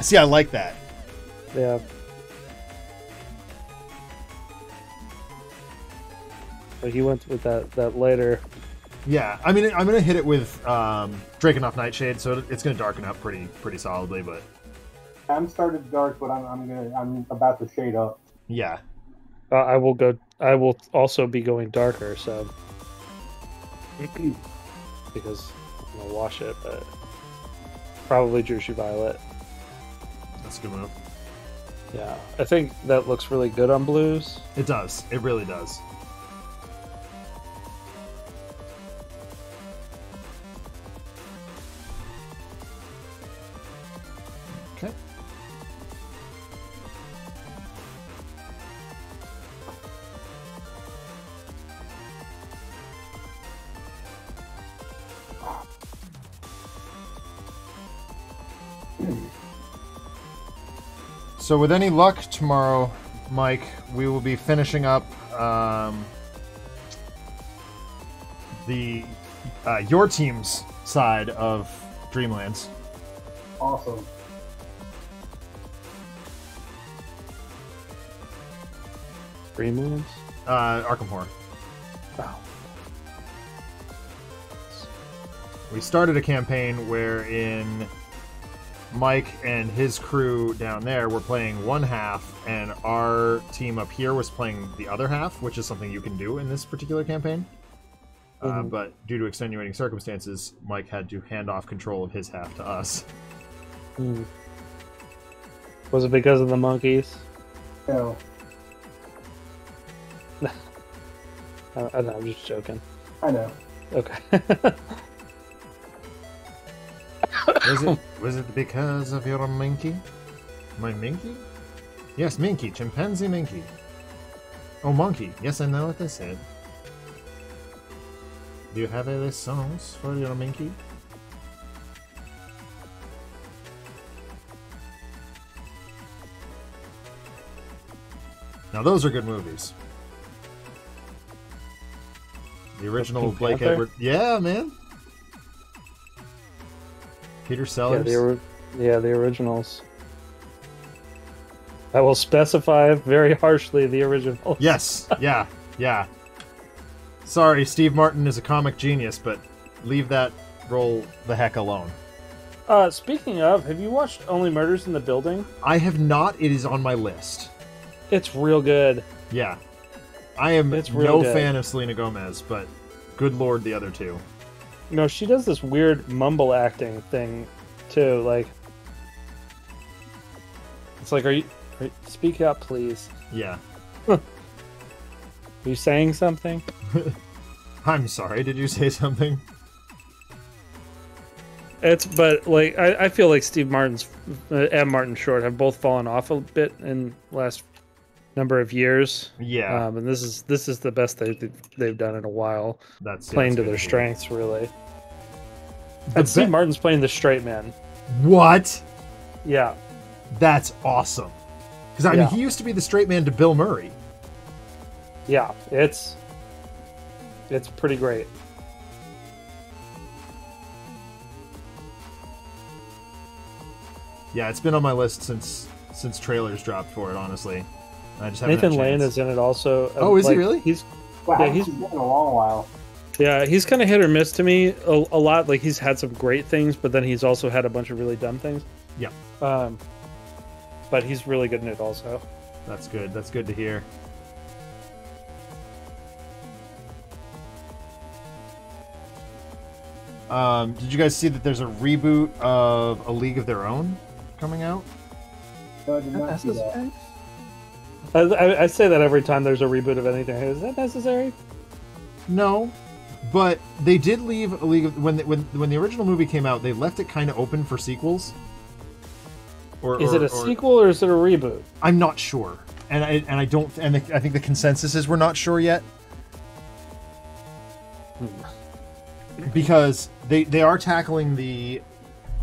See, I like that. Yeah. But he went with that later. Yeah, I mean, I'm gonna hit it with Drakenhoff Nightshade, so it's gonna darken up pretty solidly. But I'm started dark, but I'm about to shade up. yeah, I will also be going darker, so because I'm gonna wash it, but probably Drushy Violet. that's a good move. Yeah, I think that looks really good on blues. It does. It really does. Okay. So with any luck tomorrow, Mike, we will be finishing up the your team's side of Dreamlands. Awesome. Dreamlands? Arkham Horror. Oh. We started a campaign wherein Mike and his crew down there were playing one half, and our team up here was playing the other half, which is something you can do in this particular campaign. But due to extenuating circumstances, Mike had to hand off control of his half to us. Was it because of the monkeys? No. I'm just joking. I know. Okay. Was it because of your minky? My minky? Yes, minky. Chimpanzee minky. Oh, monkey. Yes, I know what they said. Do you have any songs for your minky? Now those are good movies. The original Pink Blake Panther? Edwards. Yeah, man. Peter Sellers. Yeah, the originals. I will specify very harshly the original. Yes. Yeah. Sorry, Steve Martin is a comic genius, but leave that role the heck alone. Speaking of, have you watched Only Murders in the Building? I have not. It is on my list. It's real good. Yeah. I am It's real no good. fan of Selena Gomez, but good lord, the other two. No, she does this weird mumble acting thing, too. Like, it's like, speak up, please. Yeah. Are you saying something? I'm sorry, did you say something? But like, I feel like Steve Martin's and Martin Short have both fallen off a bit in last number of years. Yeah. And this is the best they've done in a while. That's Playing to good their hear. strengths, really. The And Steve be- Martin's playing the straight man. What? Yeah. That's awesome. Because I mean, Yeah. he used to be the straight man to Bill Murray. Yeah, it's pretty great. Yeah, it's been on my list since trailers dropped for it. Honestly, I just haven't Nathan had a Lane chance. is in it also. Oh, is he really? He's Well, Yeah, I haven't seen that in a long while. he's kind of hit or miss to me a lot. Like, he's had some great things, but then he's also had a bunch of really dumb things. Yeah, But he's really good in it also. that's good. That's good to hear. Did you guys see that there's a reboot of A League of Their Own coming out? No, I did not see that. I say that every time there's a reboot of anything. Is that necessary? No, but they did leave A League of when the original movie came out. They left it kind of open for sequels. Is it a sequel or is it a reboot? I'm not sure, and I don't. And I think the consensus is we're not sure yet. Because they are tackling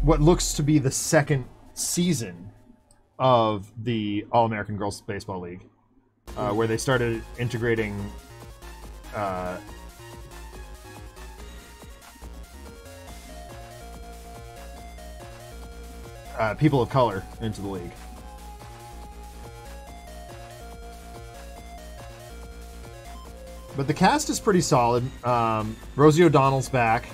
what looks to be the second season of the All-American Girls Baseball League, where they started integrating people of color into the league. But the cast is pretty solid. Rosie O'Donnell's back.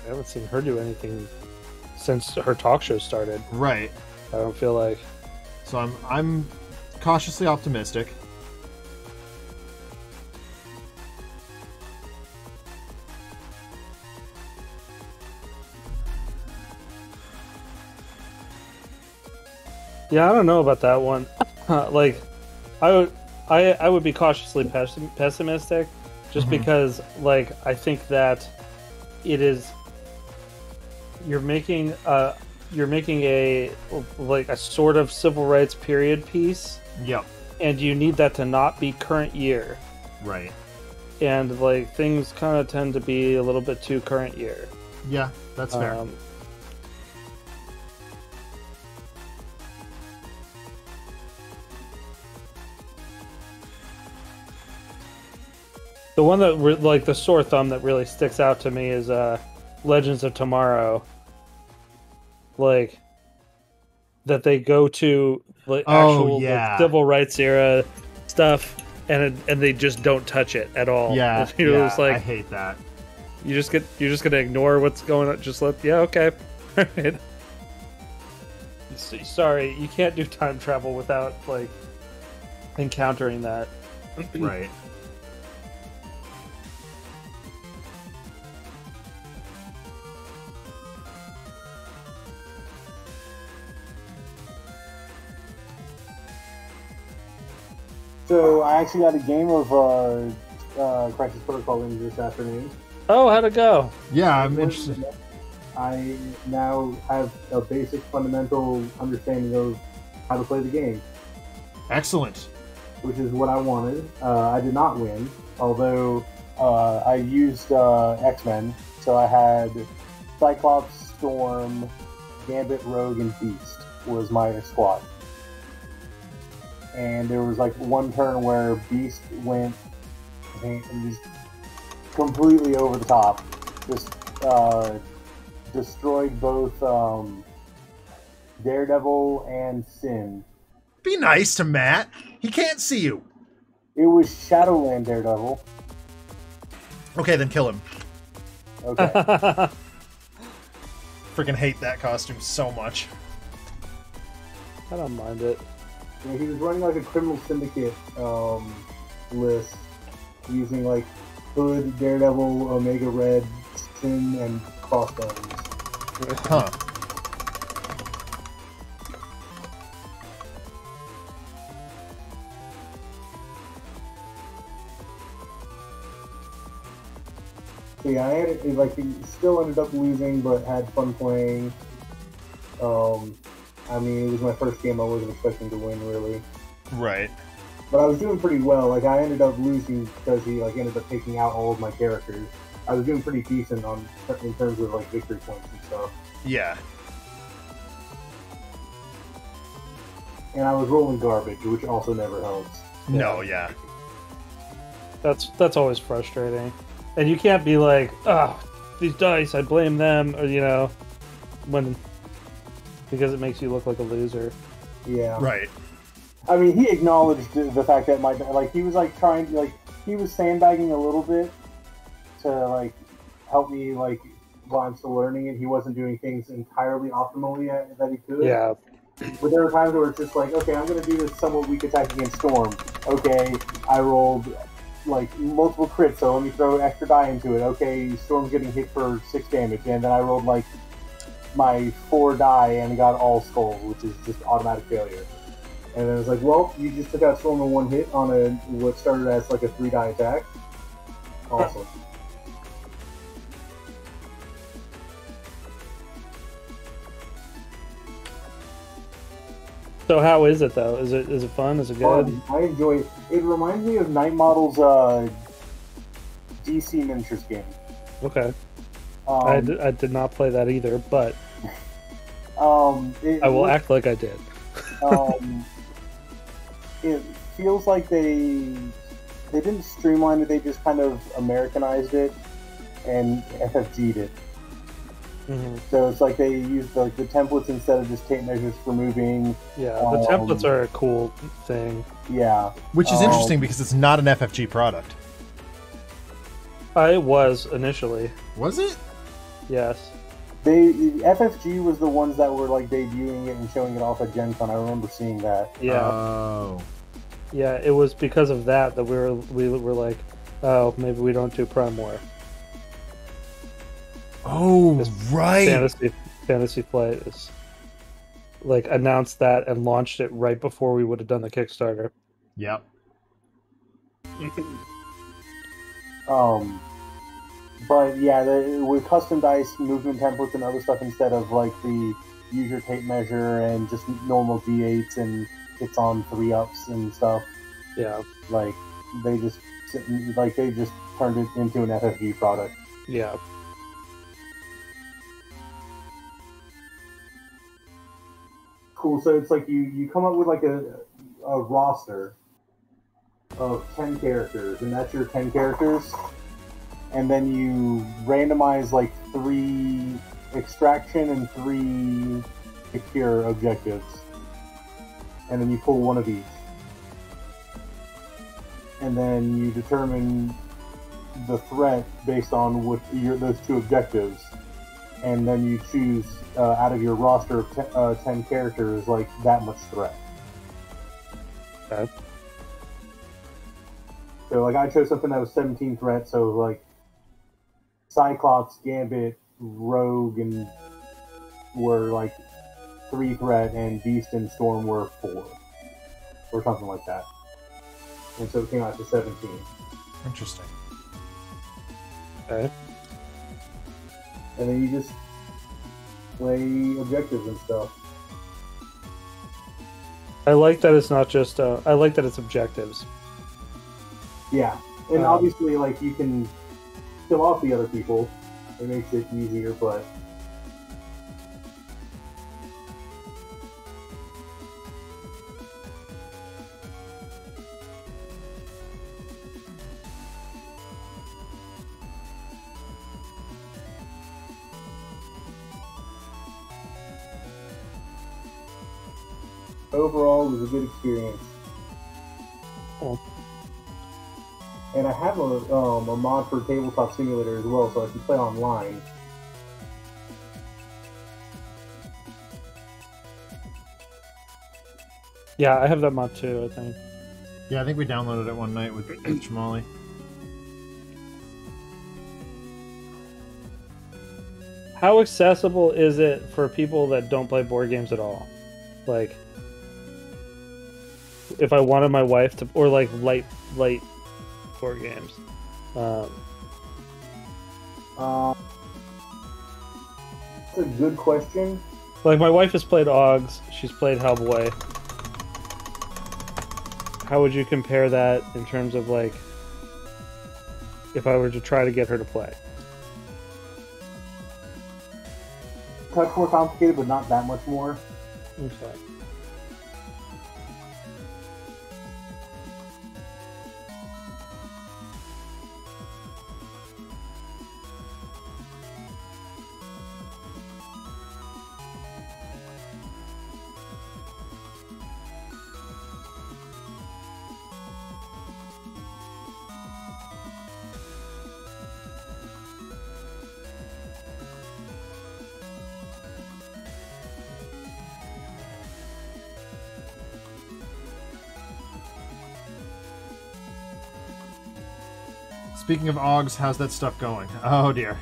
I haven't seen her do anything since her talk show started. Right. I don't feel like. So I'm cautiously optimistic. Yeah, I don't know about that one. Like, I would be cautiously pessimistic, just because, like, I think that it is. You're making a like a sort of civil rights period piece, Yep. and you need that to not be current year. Right. And like, things kind of tend to be a little bit too current year. Yeah, that's fair. The one that like the sore thumb that really sticks out to me is Legends of Tomorrow. Like, that they go to like actual like, civil rights era stuff, and they just don't touch it at all. Yeah, You're yeah, just like, I hate that. you're just gonna ignore what's going on. Just okay. All right. Sorry, you can't do time travel without like encountering that. Right. So I actually got a game of Crisis Protocol in this afternoon. Oh, how'd it go? Yeah, I'm interested. I now have a basic fundamental understanding of how to play the game. Excellent. Which is what I wanted. I did not win, although I used X-Men, so I had Cyclops, Storm, Gambit, Rogue, and Beast was my squad. And there was like one turn where Beast went and just completely over the top. Just destroyed both Daredevil and Sin. Be nice to Matt. He can't see you. It was Shadowland Daredevil. Okay, then kill him. Okay. Freaking hate that costume so much. I don't mind it. Yeah, he was running like a criminal syndicate list using like Hood, Daredevil, Omega Red, Sin, and Crossbones. Huh. So yeah, I had it like he still ended up losing, but had fun playing. I mean, it was my first game. I wasn't expecting to win, really. Right. But I was doing pretty well. Like, I ended up losing because he like ended up taking out all of my characters. I was doing pretty decent in terms of like victory points and stuff. Yeah. And I was rolling garbage, which also never helps. No, yeah. That's always frustrating. And you can't be like, these dice, I blame them, or because it makes you look like a loser. Yeah. Right. I mean, he acknowledged the fact that he was like trying to he was sandbagging a little bit to like help me like while I'm still learning it. He wasn't doing things entirely optimally that he could. Yeah. But there were times where it's just like, okay, I'm going to do this somewhat weak attack against Storm. Okay, I rolled like multiple crits, so let me throw extra die into it. Okay, Storm's getting hit for 6 damage, and then I rolled like my 4 die and got all skulls, which is just automatic failure. And then it's like, well, you just took out Storm in 1 hit on what started as like a 3 die attack. Awesome. So how is it though? Is it fun? Is it good? I enjoy it. It reminds me of Night Model's DC miniatures game. Okay. I did not play that either, but I will act like I did. It feels like they didn't streamline it. They just kind of Americanized it and FFG'd it. Mm-hmm. So it's like they used the templates instead of just tape measures for moving. Yeah, the templates are a cool thing. Yeah. Which is interesting because it's not an FFG product. It was initially. Was it? Yes. FFG was the ones that were like debuting it and showing it off at Gen Con. I remember seeing that. Yeah. Oh. Yeah, it was because of that we were like, oh, maybe we don't do Prime War. Oh, right. Fantasy Flight is like announced that and launched it right before we would have done the Kickstarter. Yep. But yeah, with custom dice, movement templates, and other stuff instead of like the user tape measure and just normal D8s and hits on 3-ups and stuff. Yeah. Like they just turned it into an FFG product. Yeah. Cool. So it's like you come up with like a roster of 10 characters, and that's your 10 characters. And then you randomize like 3 extraction and 3 secure objectives. And then you pull one of each. And then you determine the threat based on those two objectives, and then you choose out of your roster of 10 characters like that much threat. Okay. So like I chose something that was 17 threat, so like Cyclops, Gambit, Rogue, and were like 3 threat, and Beast and Storm were 4, or something like that. And so it came out to 17. Interesting. Okay. And then you just play objectives and stuff. I like that it's not just. I like that it's objectives. Yeah, and obviously, like, you can kill off the other people. It makes it easier, but overall, it was a good experience. Cool. And I have a mod for Tabletop Simulator as well, so I can play online. Yeah, I have that mod too, I think. Yeah, I think we downloaded it one night with Jamali. How accessible is it for people that don't play board games at all? Like, if I wanted my wife to, or like light board games. That's a good question. Like, my wife has played OGS, she's played Hellboy. How would you compare that in terms of, like, if I were to try to get her to play? Touch more complicated, but not that much more. Okay. Speaking of OGS, how's that stuff going? Oh dear.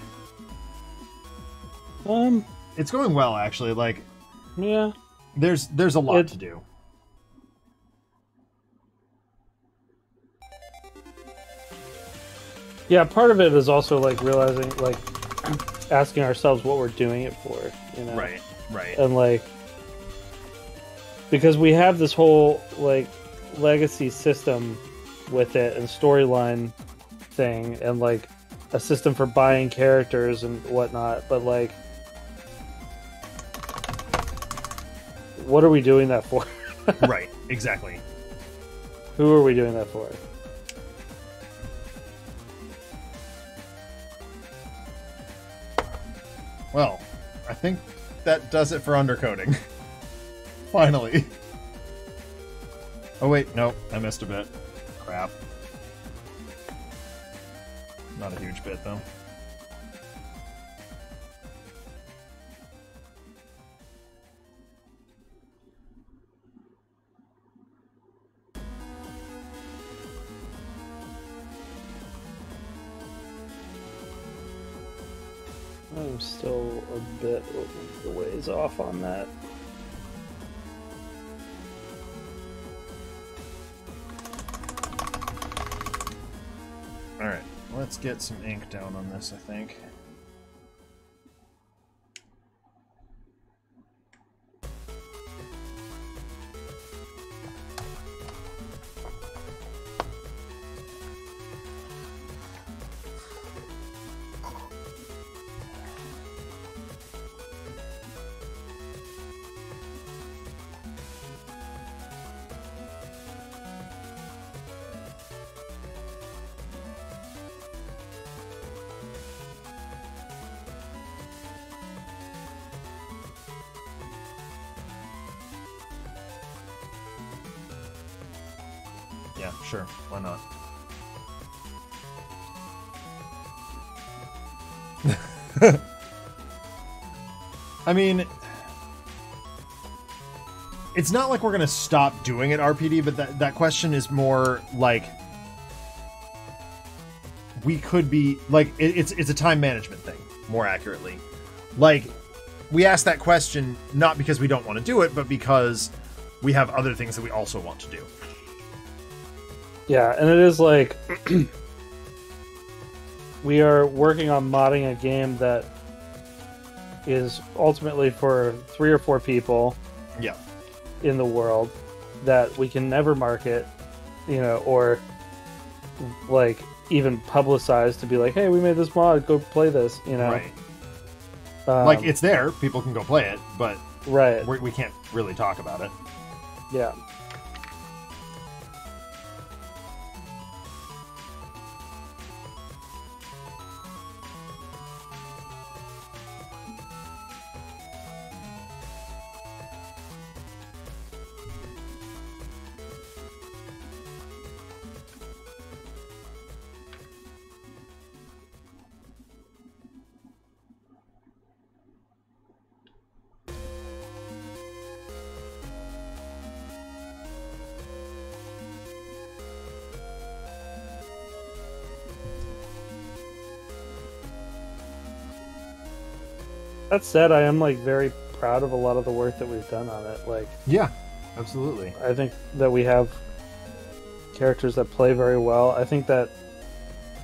It's going well, actually. Like, Yeah. there's a lot to do. Yeah, part of it is also, like, realizing, like, asking ourselves what we're doing it for, you know? Right. And, like, because we have this whole, like, legacy system with it and storyline thing and, like, a system for buying characters and whatnot, but, like, what are we doing that for? Right, exactly. Who are we doing that for? Well, I think that does it for undercoating. Finally. Oh wait, no, I missed a bit. Crap. Not a huge bit, though. I'm still a bit ways off on that. Alright, let's get some ink down on this, I think. Yeah, sure. Why not? I mean, it's not like we're going to stop doing it, RPD, but that question is more like, we could be, like, it's a time management thing, more accurately. Like, we ask that question not because we don't want to do it, but because we have other things that we also want to do. Yeah, and it is like we are working on modding a game that is ultimately for 3 or 4 people. Yeah. In the world that we can never market, or like even publicize to be like, hey, we made this mod, go play this, Right. Like, it's there, people can go play it, but right, we can't really talk about it. Yeah. That said, I am like very proud of a lot of the work that we've done on it. Like, yeah, absolutely. I think that we have characters that play very well. I think that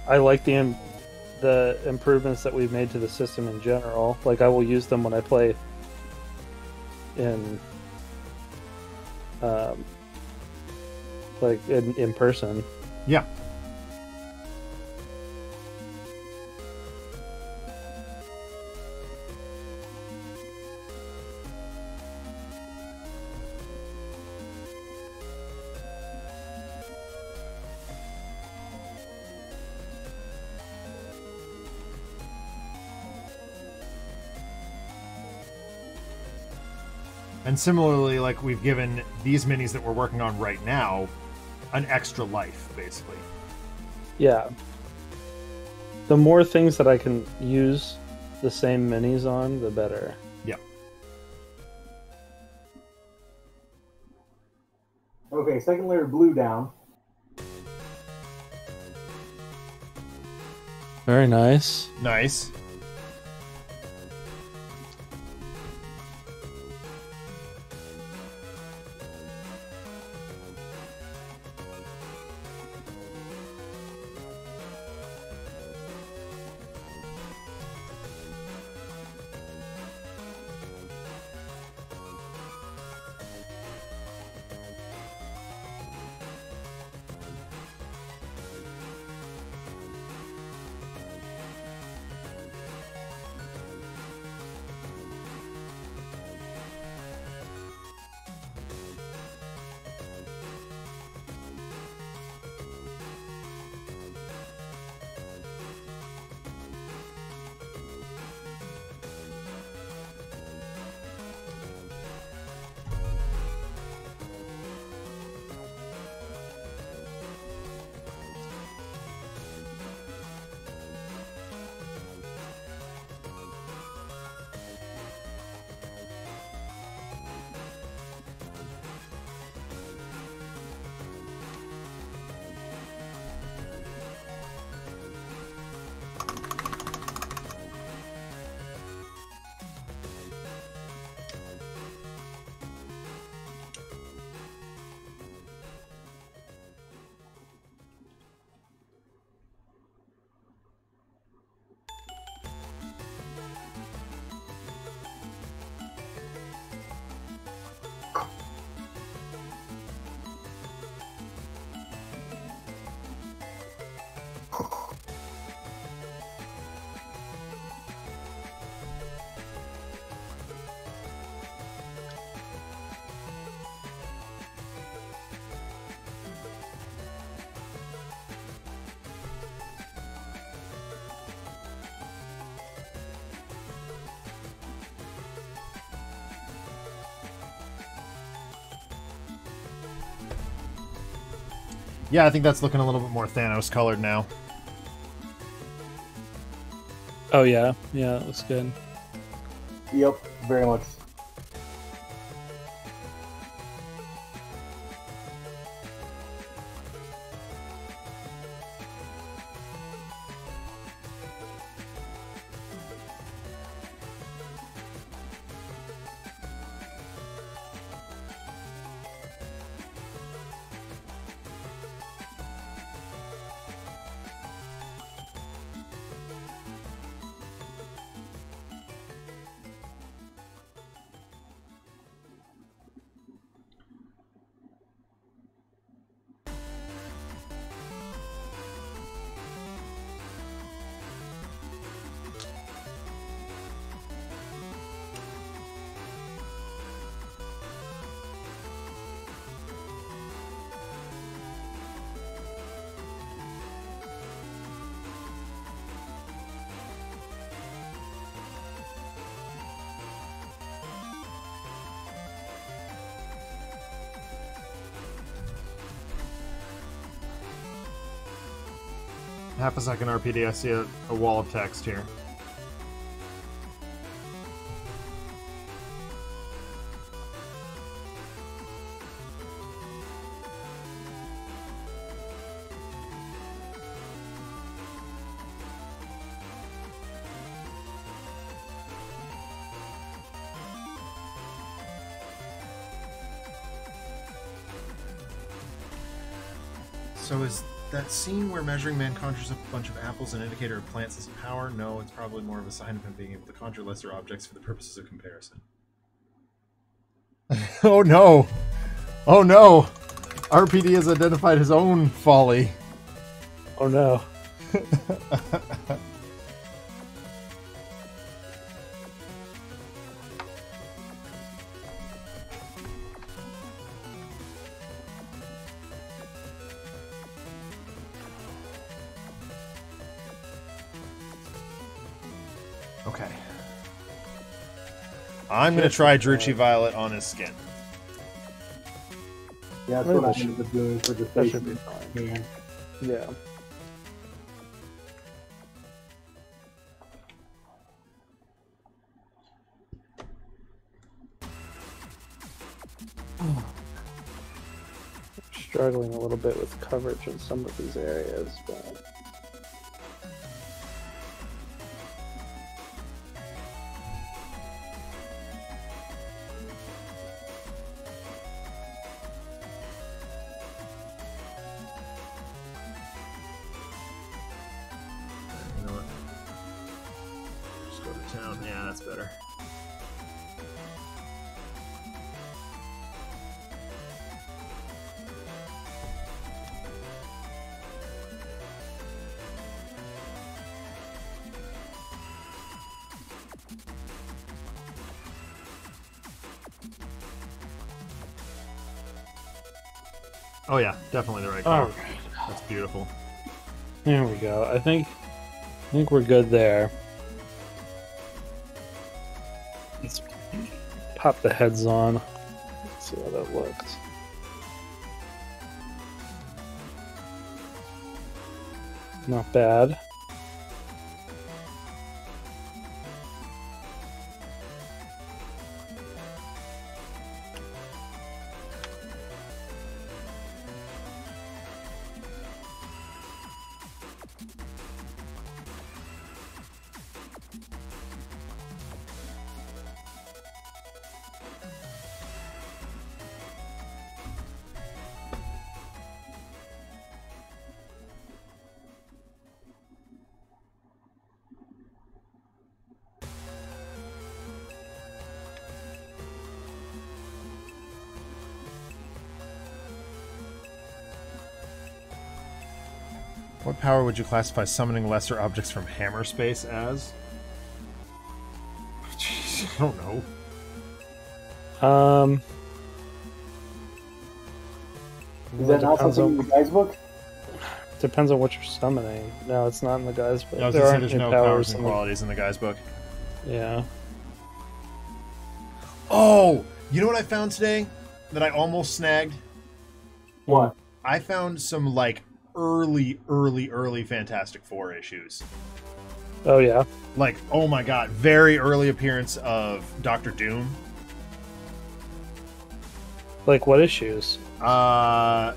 I like the improvements that we've made to the system in general. Like, I will use them when I play in in person. Yeah. And similarly, like, we've given these minis that we're working on right now an extra life, basically. Yeah. The more things that I can use the same minis on, the better. Yeah. Okay, second layer of blue down. Very nice. Nice. Yeah, I think that's looking a little bit more Thanos colored now. Oh yeah, yeah, that looks good. Yep, very much. Half a second, RPD. I see a wall of text here. So is that scene where Measuring Man conjures up a bunch of apples an indicator of plants as power? No, it's probably more of a sign of him being able to conjure lesser objects for the purposes of comparison. Oh no! Oh no! RPD has identified his own folly. Oh no. Okay. I'm going to try Druchii Violet on his skin. Yeah, that's Maybe what I that ended up doing for the That face. should be fine. Man. Yeah. Struggling a little bit with coverage in some of these areas, but You know what? Just go to town. Yeah, that's better. Oh yeah, definitely the right color. all right. That's beautiful. There we go. I think we're good there. Let's pop the heads on. Let's see how that looks. Not bad. What power would you classify summoning lesser objects from hammer space as? Jeez, I don't know. Is that not depends something on- in the guy's book? Depends on what you're summoning. No, it's not in the guy's book. I was There gonna say aren't there's any no powers powers and in the- qualities in the guy's book. Yeah. Oh! You know what I found today that I almost snagged? What? I found some, like, early Fantastic Four issues. Oh yeah. Like, oh my god, very early appearance of Doctor Doom. Like what issues? Like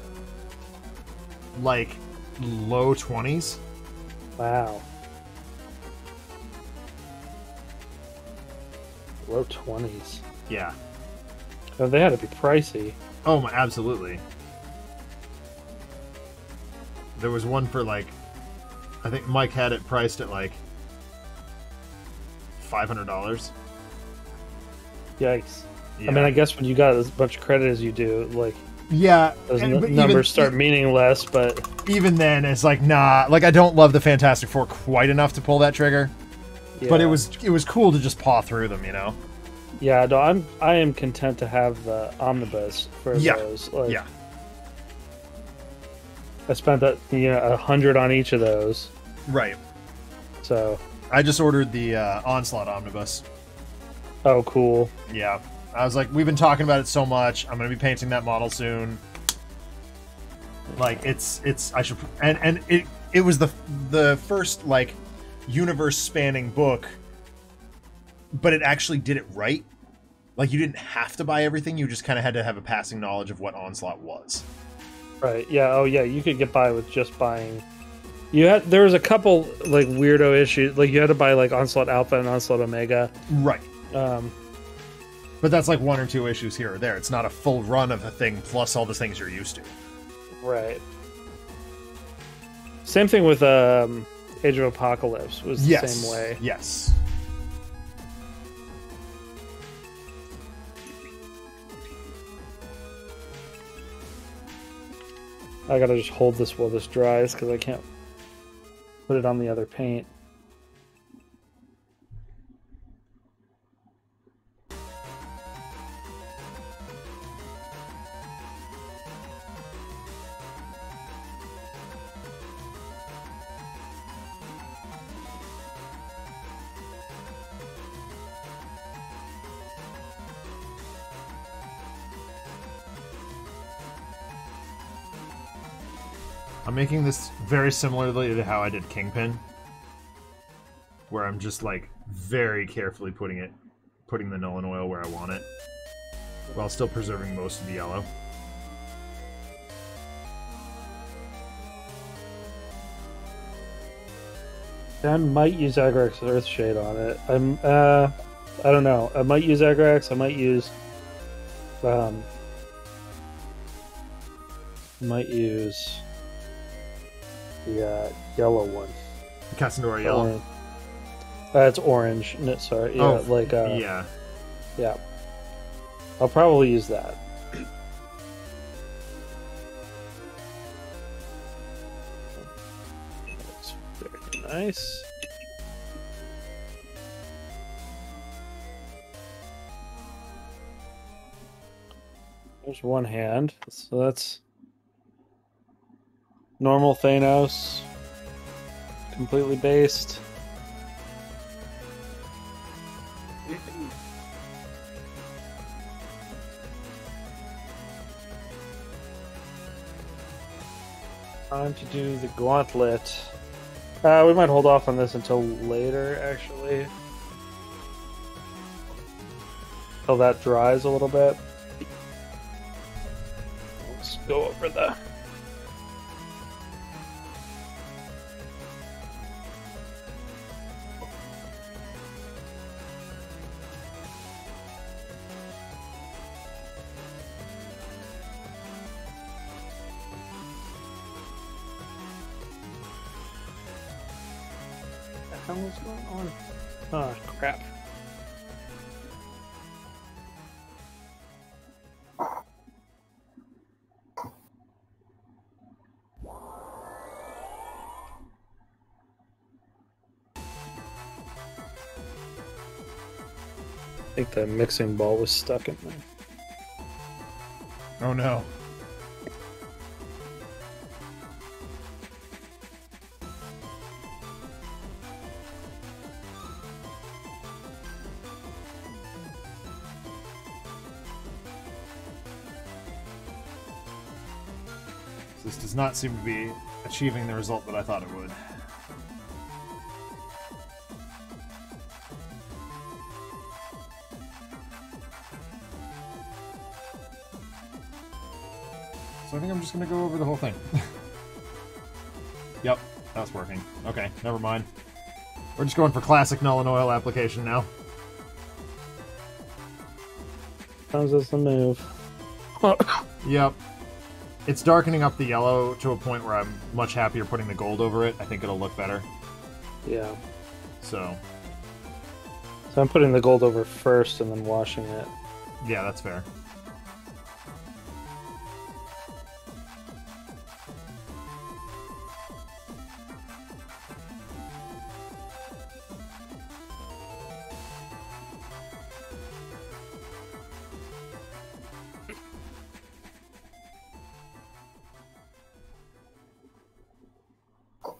low 20s. Wow. Low 20s. Yeah. Oh, they had to be pricey. Oh my, absolutely. There was one for like, I think Mike had it priced at like $500. Yikes. Yeah. I mean, I guess when you got as much credit as you do, like, yeah, those but numbers start meaning less, but... Even then, it's like, nah, like, I don't love the Fantastic Four quite enough to pull that trigger. Yeah. But it was cool to just paw through them, you know? Yeah, no, I am content to have the omnibus for those. Like, yeah. I spent that, $100 on each of those. Right. So... I just ordered the Onslaught omnibus. Oh, cool. Yeah. I was like, we've been talking about it so much. I'm going to be painting that model soon. Like, I should, and it was the first, like, universe-spanning book, but it actually did it right. Like, you didn't have to buy everything. You just kind of had to have a passing knowledge of what Onslaught was. Right. Yeah. Oh, yeah. You could get by with just buying... There was a couple like weirdo issues, like you had to buy like Onslaught Alpha and Onslaught Omega. Right. But that's like 1 or 2 issues here or there. It's not a full run of a thing plus all the things you're used to. Right. Same thing with Age of Apocalypse was the same way. Yes. I gotta just hold this while this dries because I can't put it on the other paint. I'm making this very similarly to how I did Kingpin, where I'm just like very carefully putting the Nolan oil where I want it, while still preserving most of the yellow. I might use Agrax Earthshade on it. I don't know. I might use Agrax. I might use the yellow one. Cassandora yellow. It's orange. No, sorry. Yeah, yeah. I'll probably use that. That's very nice. There's one hand, so that's normal Thanos, completely based. Time to do the gauntlet. We might hold off on this until later, actually. Till that dries a little bit. Let's go over the... What the hell is going on? Oh, crap. I think the mixing ball was stuck in there. Oh no. This does not seem to be achieving the result that I thought it would. So I think I'm just gonna go over the whole thing. Yep, that's working. Okay, never mind. We're just going for classic null and oil application now. Sometimes that's the move. Yep. It's darkening up the yellow to a point where I'm much happier putting the gold over it. I think it'll look better. Yeah. So I'm putting the gold over first and then washing it. yeah, that's fair.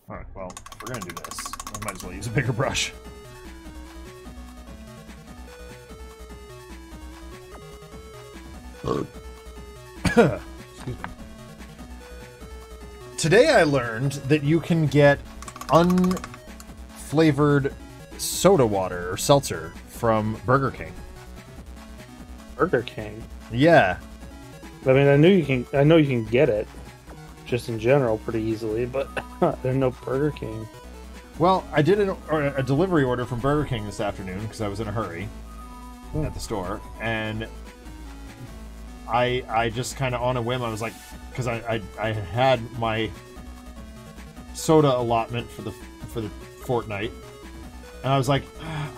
Alright, well, if we're gonna do this, I might as well use a bigger brush. Excuse me. Today I learned that you can get unflavored soda water or seltzer from Burger King. Burger King. Yeah. I mean, I know you can get it, just in general, pretty easily, but there's no Burger King. Well, I did a delivery order from Burger King this afternoon because I was in a hurry at the store, and I just kind of on a whim, I was like, because I had my soda allotment for the fortnight, and I was like,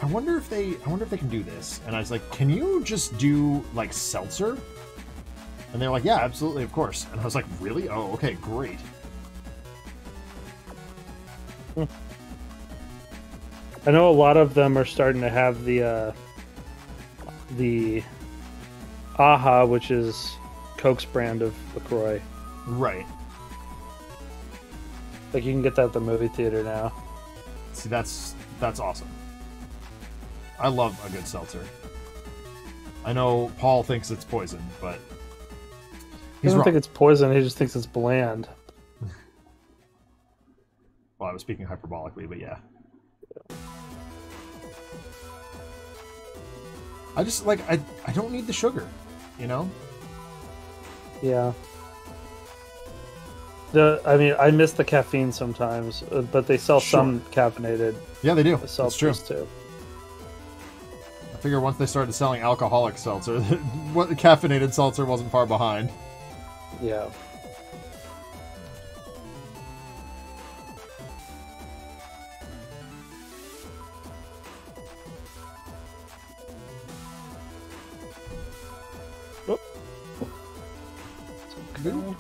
I wonder if they can do this, and I was like, can you just do like seltzer? And they're like, yeah, absolutely, of course. And I was like, really? Oh, okay, great. I know a lot of them are starting to have the AHA, which is Coke's brand of LaCroix. Right. Like, you can get that at the movie theater now. See, that's awesome. I love a good seltzer. I know Paul thinks it's poison, but He doesn't think it's poison, he just thinks it's bland. Well, I was speaking hyperbolically, but yeah. I just, like, I don't need the sugar, you know? Yeah. I mean, I miss the caffeine sometimes, but they sell some caffeinated Yeah, they do. That's true. seltzers too. I figure once they started selling alcoholic seltzer, what caffeinated seltzer wasn't far behind. Yeah. Oh. Okay.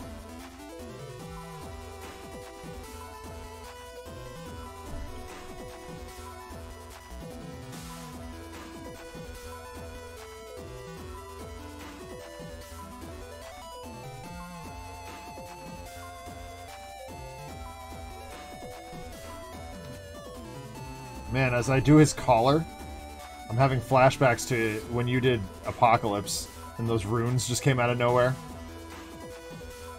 Man, as I do his collar, I'm having flashbacks to when you did Apocalypse and those runes just came out of nowhere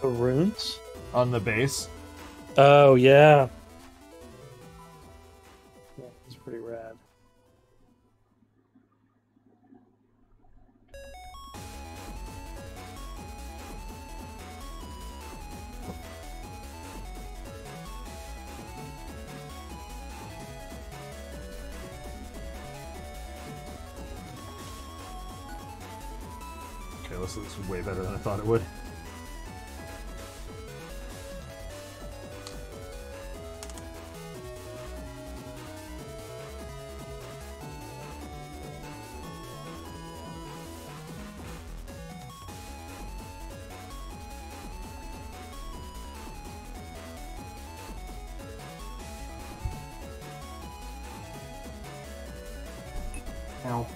The runes? on the base. Oh, yeah. Yeah, it's pretty rad. Okay, this is way better than I thought it would. Ow.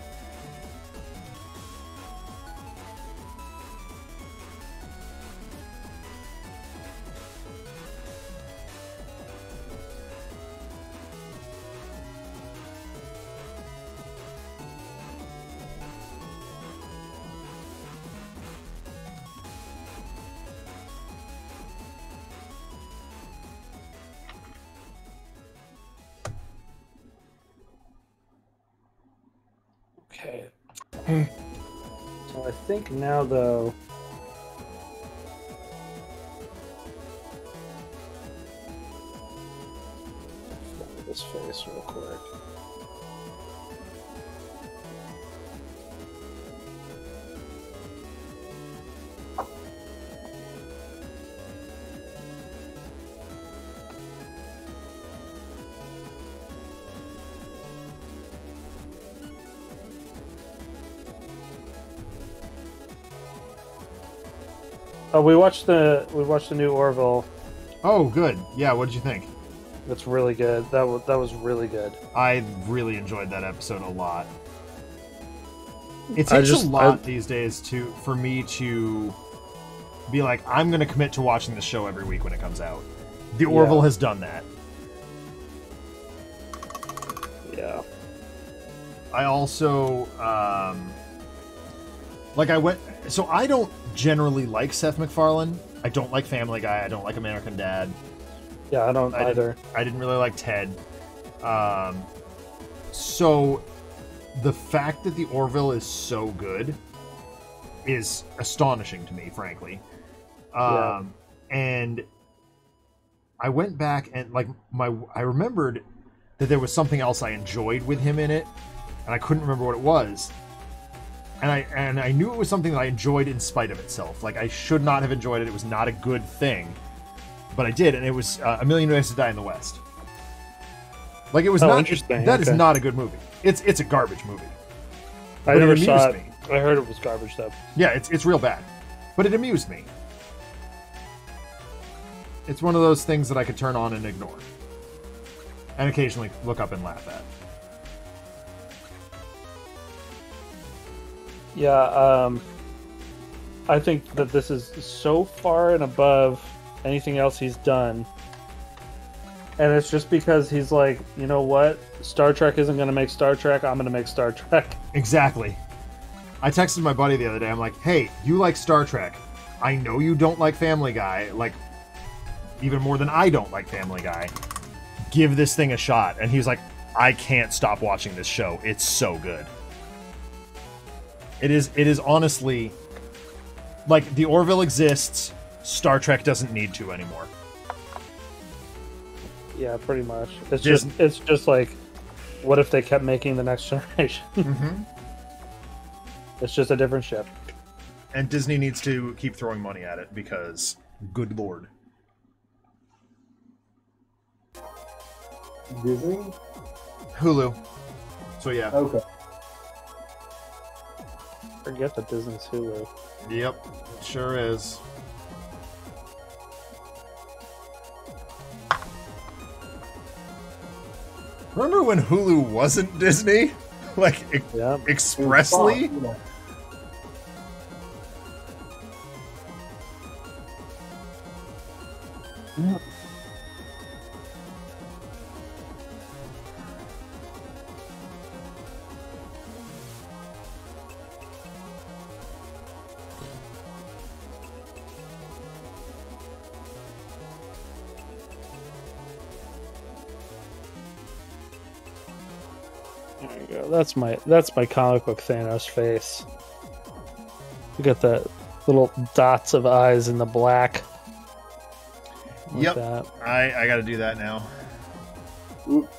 Okay. So I think now, though, this face real quick. Oh, we watched the new Orville. Oh, good. Yeah, what did you think? That's really good. That was really good. I really enjoyed that episode a lot. It takes a lot these days for me to be like, I'm going to commit to watching the show every week when it comes out. The Orville has done that. Yeah. I also, so I don't generally like Seth MacFarlane. I don't like Family Guy. I don't like American Dad. Yeah, I don't either. I didn't really like Ted. So the fact that the Orville is so good is astonishing to me, frankly. And I went back and I remembered that there was something else I enjoyed with him in it, and I couldn't remember what it was. And I knew it was something that I enjoyed in spite of itself. Like, I should not have enjoyed it. It was not a good thing. But I did, and it was A Million Ways to Die in the West. Like, it was not... Interesting. That is not a good movie. It's a garbage movie. I never saw it. I heard it was garbage, though. Yeah, it's real bad. But it amused me. It's one of those things that I could turn on and ignore. And occasionally look up and laugh at. Yeah, I think that this is so far and above anything else he's done. And it's just because he's like, you know what? Star Trek isn't going to make Star Trek. I'm going to make Star Trek. Exactly. I texted my buddy the other day. I'm like, hey, you like Star Trek. I know you don't like Family Guy, like, even more than I don't like Family Guy. Give this thing a shot. And he's like, I can't stop watching this show. It's so good. It is honestly, like, the Orville exists, Star Trek doesn't need to anymore. Yeah, pretty much. It's just like, what if they kept making the Next Generation? Mm-hmm. It's just a different ship. And Disney needs to keep throwing money at it because, good lord. Disney? Hulu. So yeah. Okay. Forget that Disney's Hulu. Yep, sure is. Remember when Hulu wasn't Disney? Like, expressly? Yeah. There you go. That's my comic book Thanos face. You got the little dots of eyes in the black. Like Yep. that. I gotta do that now. Oop.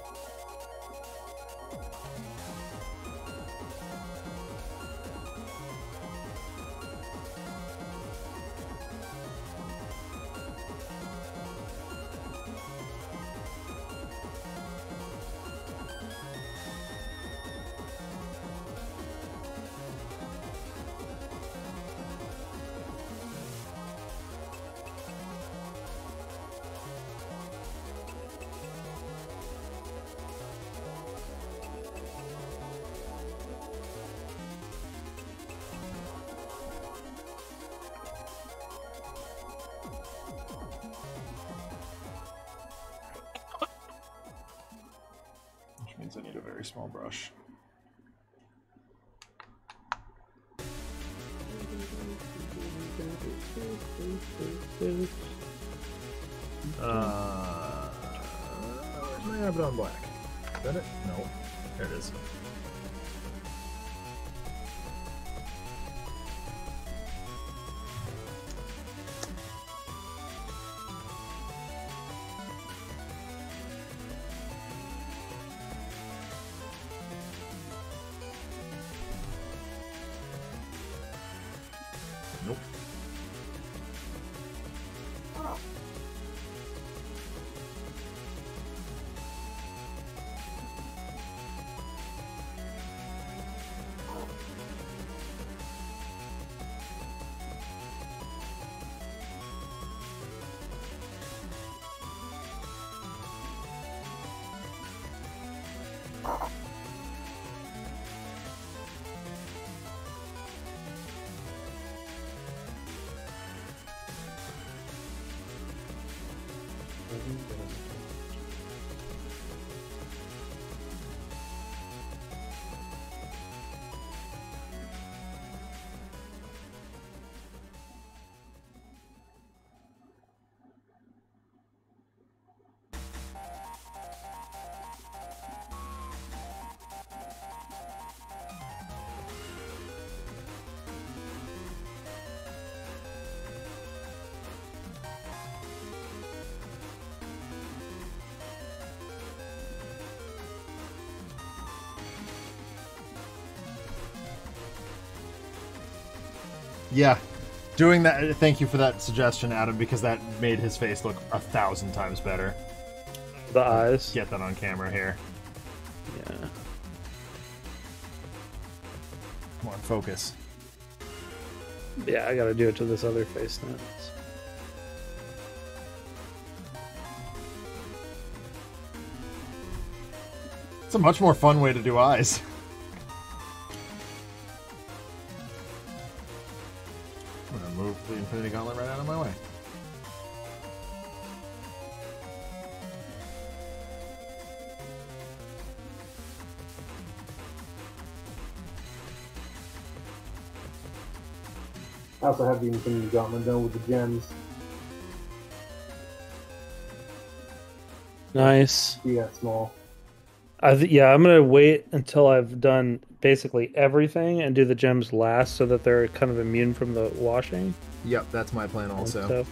Which means I need a very small brush. Where's my Abaddon Black? Is that it? No. There it is. Yeah, doing that. Thank you for that suggestion, Adam, because that made his face look 1,000 times better. The eyes. Get that on camera here. Yeah. Come on, focus. Yeah, I gotta do it to this other face now. It's a much more fun way to do eyes. I'm gonna move the Infinity Gauntlet right out of my way. I also have the Infinity Gauntlet done with the gems. Nice. See that small. Yeah, I'm gonna wait until I've done basically everything and do the gems last, so that they're kind of immune from the washing. Yep, that's my plan and also. stuff.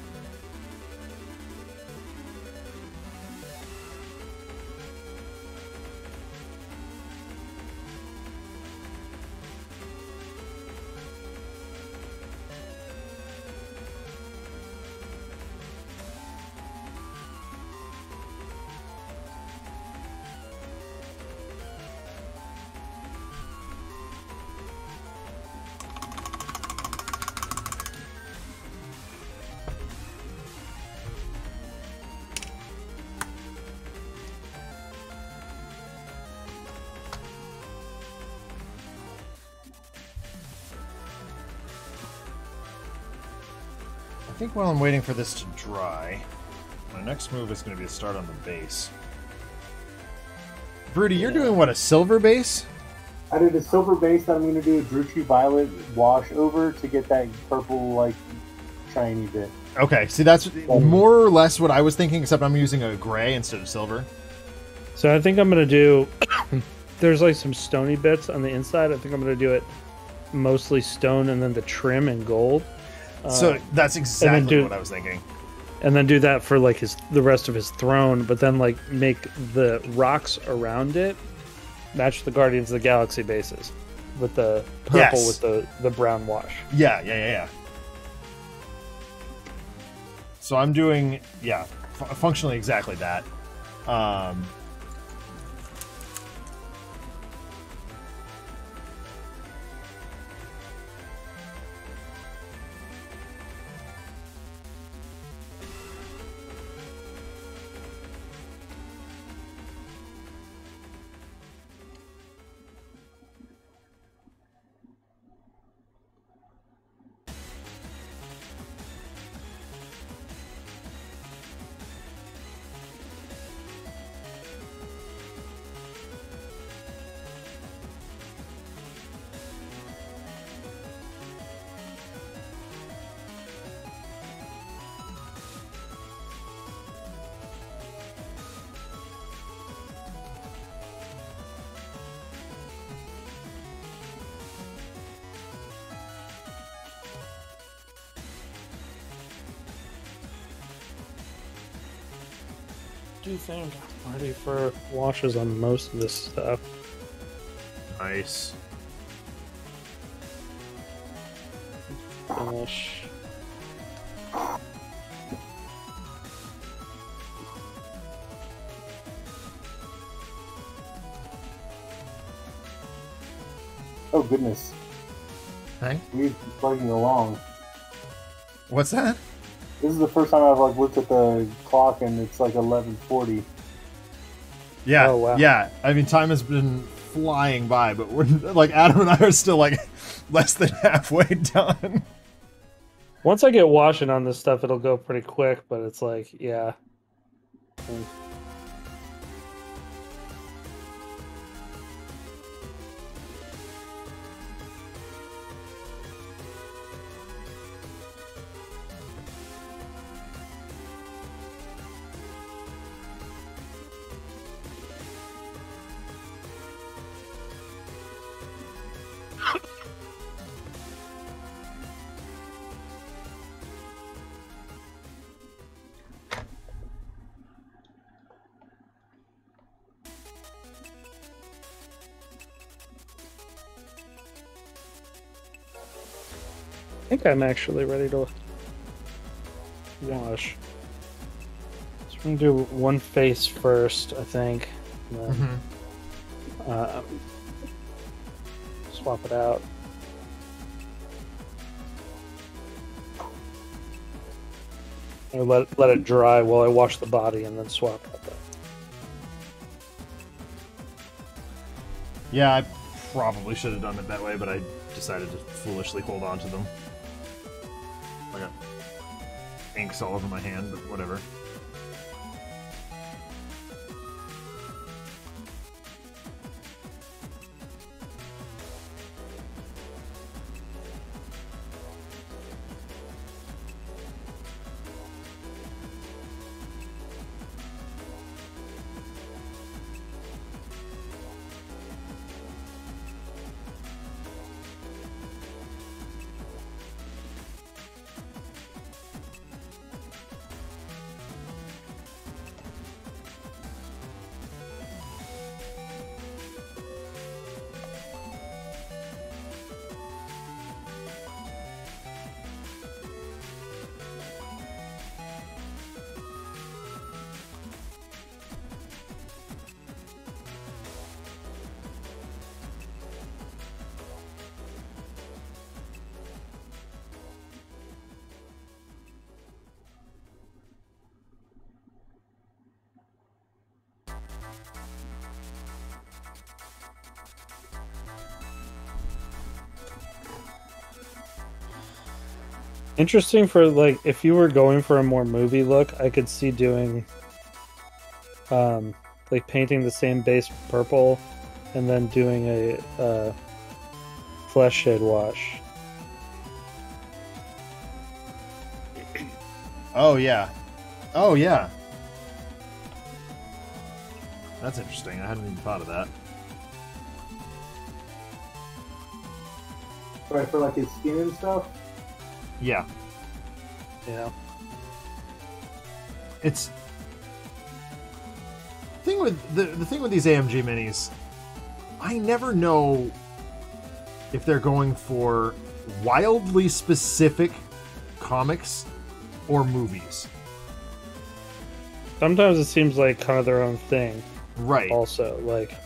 I think while I'm waiting for this to dry, my next move is going to be to start on the base. Broody, you're doing what, a silver base? I did a silver base that I'm going to do a Druchii Violet wash over to get that purple, like, shiny bit. Okay, see, that's more or less what I was thinking, except I'm using a gray instead of silver. So I think I'm gonna do. There's like some stony bits on the inside. I think I'm gonna do it mostly stone, and then the trim in gold. So that's exactly what I was thinking. And then do that for like the rest of his throne, but then like make the rocks around it match the Guardians of the Galaxy bases with the purple with the brown wash. Yeah. So I'm doing, functionally exactly that. Do you think I'm ready for washes on most of this stuff? Nice. Finish. Oh, goodness. Hey? We're plugging along. What's that? This is the first time I've like looked at the clock and it's like 11:40. Yeah, Oh, wow. Yeah. I mean, time has been flying by, but we're like Adam and I are still like less than halfway done. Once I get washing on this stuff, it'll go pretty quick, but it's like, yeah. think. I think I'm actually ready to wash. So we're gonna do one face first, I think. And then, swap it out. Or let it dry while I wash the body and then swap out that. Yeah, I probably should have done it that way, but I decided to foolishly hold on to them. I got inks all over my hand, but whatever. Interesting for, like, if you were going for a more movie look, I could see doing, like, painting the same base purple and then doing a flesh shade wash. Oh, yeah. Oh, yeah. That's interesting. I hadn't even thought of that. Right, for like his skin and stuff? Yeah. Yeah. It's thing with the thing with these AMG minis, I never know if they're going for wildly specific comics or movies. Sometimes it seems like kind of their own thing. Right. Also, like,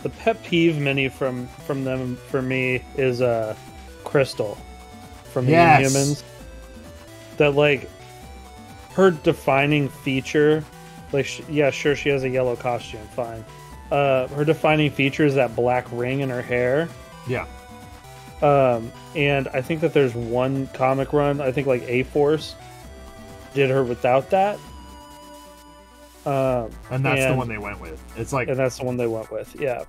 the pet peeve mini from them for me is Crystal from the Inhumans. That, like, her defining feature, like, yeah, sure, she has a yellow costume, fine. Her defining feature is that black ring in her hair. Yeah. And I think that there's one comic run, I think, like, A-Force did her without that. And that's the one they went with. It's like, and that's the one they went with. Yeah.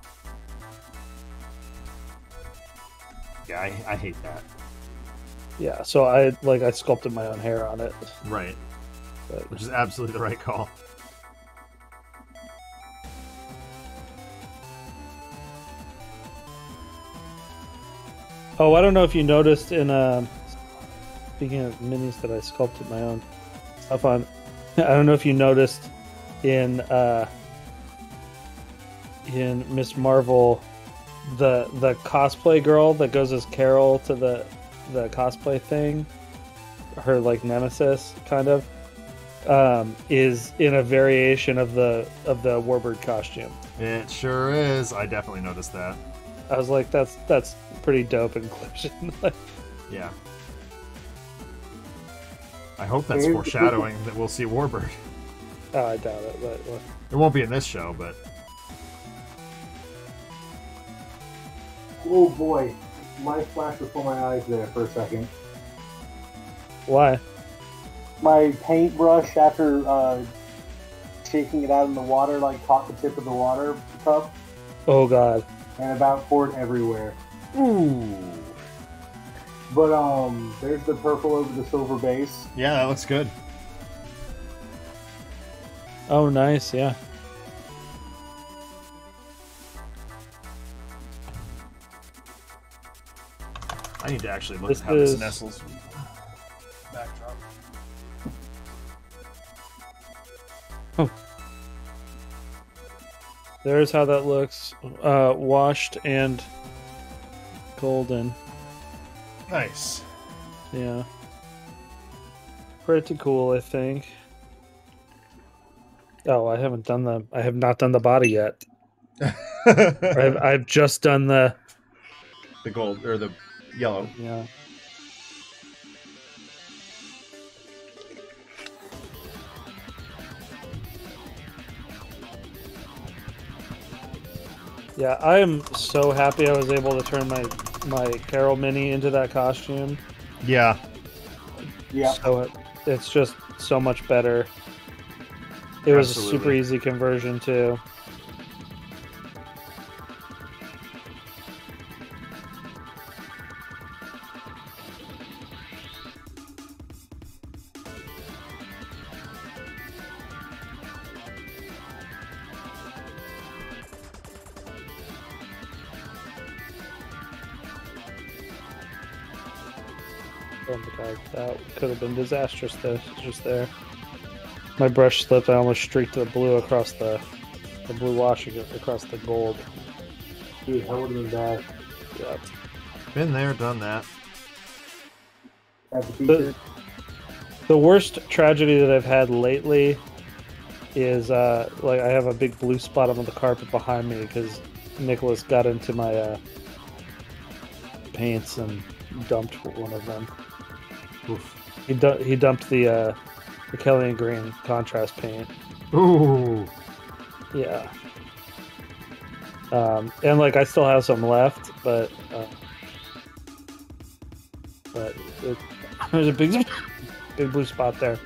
Yeah, I hate that. Yeah. So I sculpted my own hair on it. Right. But, which is absolutely the right call. oh, I don't know if you noticed in speaking of minis that I sculpted my own stuff on. I don't know if you noticed in Miss Marvel, the cosplay girl that goes as Carol to the cosplay thing, her, like, nemesis kind of, is in a variation of the Warbird costume. It sure is. I definitely noticed that. I was like, that's pretty dope inclusion. Yeah. I hope that's foreshadowing that we'll see Warbird. Oh, I doubt it, but It won't be in this show, but Oh boy, my flash before my eyes there for a second. Why? My paintbrush, after shaking it out in the water, like caught the tip of the water cup Oh god. and about poured everywhere. Ooh. But there's the purple over the silver base. Yeah, that looks good. Oh, nice. Yeah. I need to actually look This at how this is- nestles. Backdrop. There's how that looks. Washed and golden. Nice. Yeah. Pretty cool, I think. Oh, I haven't done the. I have not done the body yet. I've just done the. The gold or the yellow. Yeah. Yeah, I am so happy I was able to turn my Carol Mini into that costume. Yeah. Yeah. So it's just so much better. It was a super Absolutely. easy conversion too. Oh my god, that could have been disastrous though, just there. My brush slipped, I almost streaked the blue across the blue washing across the gold. Dude, that would have been bad. Yeah. Been there, done that. At the feature. The worst tragedy that I've had lately is like I have a big blue spot on the carpet behind me because Nicholas got into my paints and dumped one of them. Oof. He dumped the Kelly and Green contrast paint. Ooh. Yeah. And like I still have some left, but there's a big blue spot there.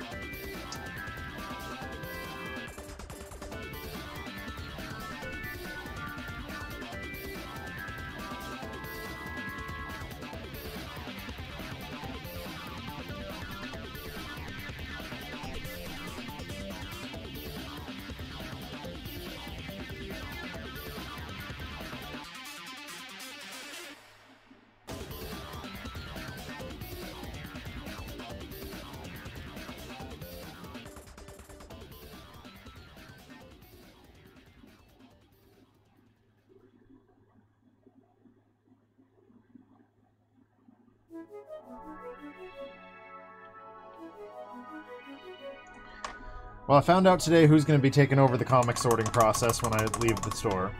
Well, I found out today who's going to be taking over the comic sorting process when I leave the store.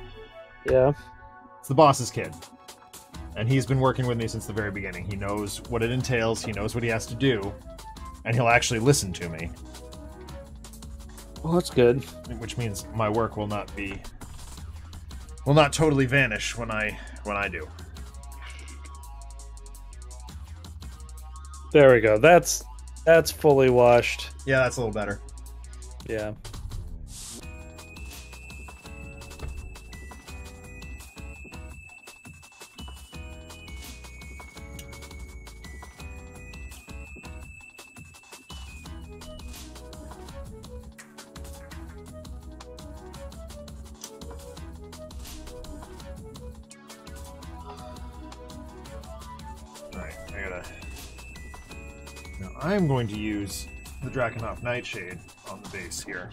Yeah. It's the boss's kid. And he's been working with me since the very beginning. He knows what it entails, he knows what he has to do, and he'll actually listen to me. Well, that's good. Which means my work will not totally vanish when I do. There we go. That's fully washed. Yeah, that's a little better. Yeah. Alright, Now I'm going to use the Drakenhof Nightshade on the base here.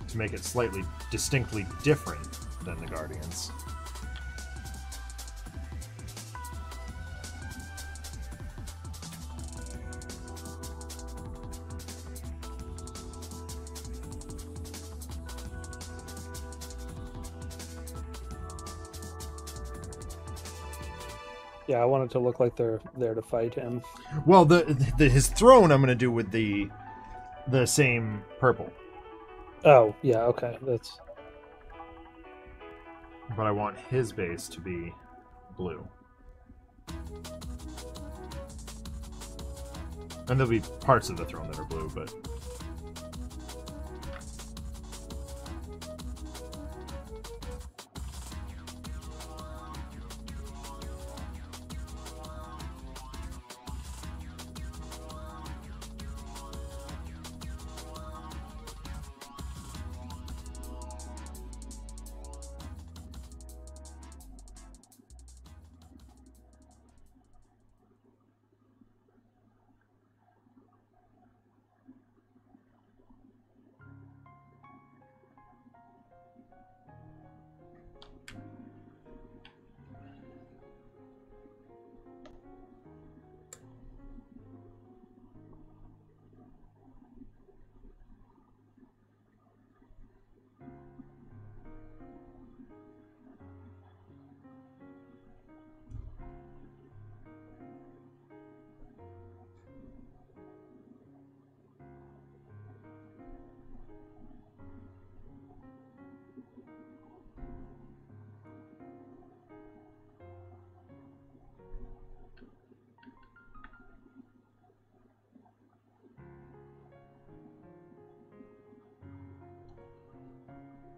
To make it slightly distinctly different than the Guardians. Yeah, I want it to look like they're there to fight him. Well, his throne I'm going to do with the the same purple. Oh, yeah, okay. That's... But I want his base to be blue. And there'll be parts of the throne that are blue, but...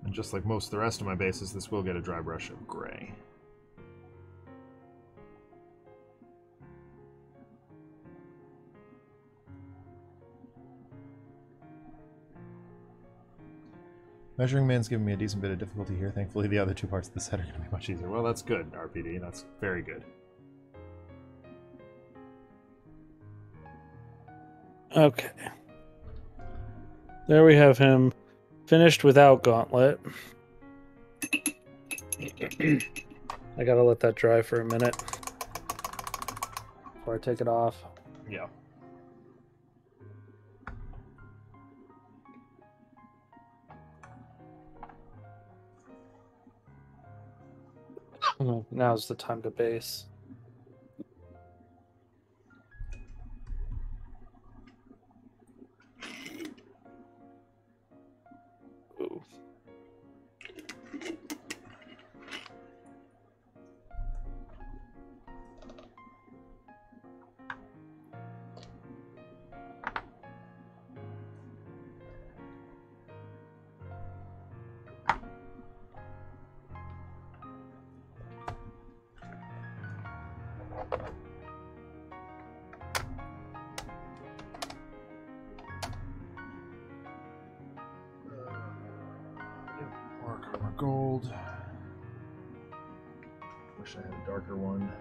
And just like most of the rest of my bases, this will get a dry brush of gray. Measuring man's giving me a decent bit of difficulty here. Thankfully, the other two parts of the set are going to be much easier. Well, that's good, RPD. That's very good. Okay. There we have him finished without gauntlet. I gotta let that dry for a minute before I take it off. Yeah. Now's the time to base. Ooh. Mark armor gold. Wish I had a darker one.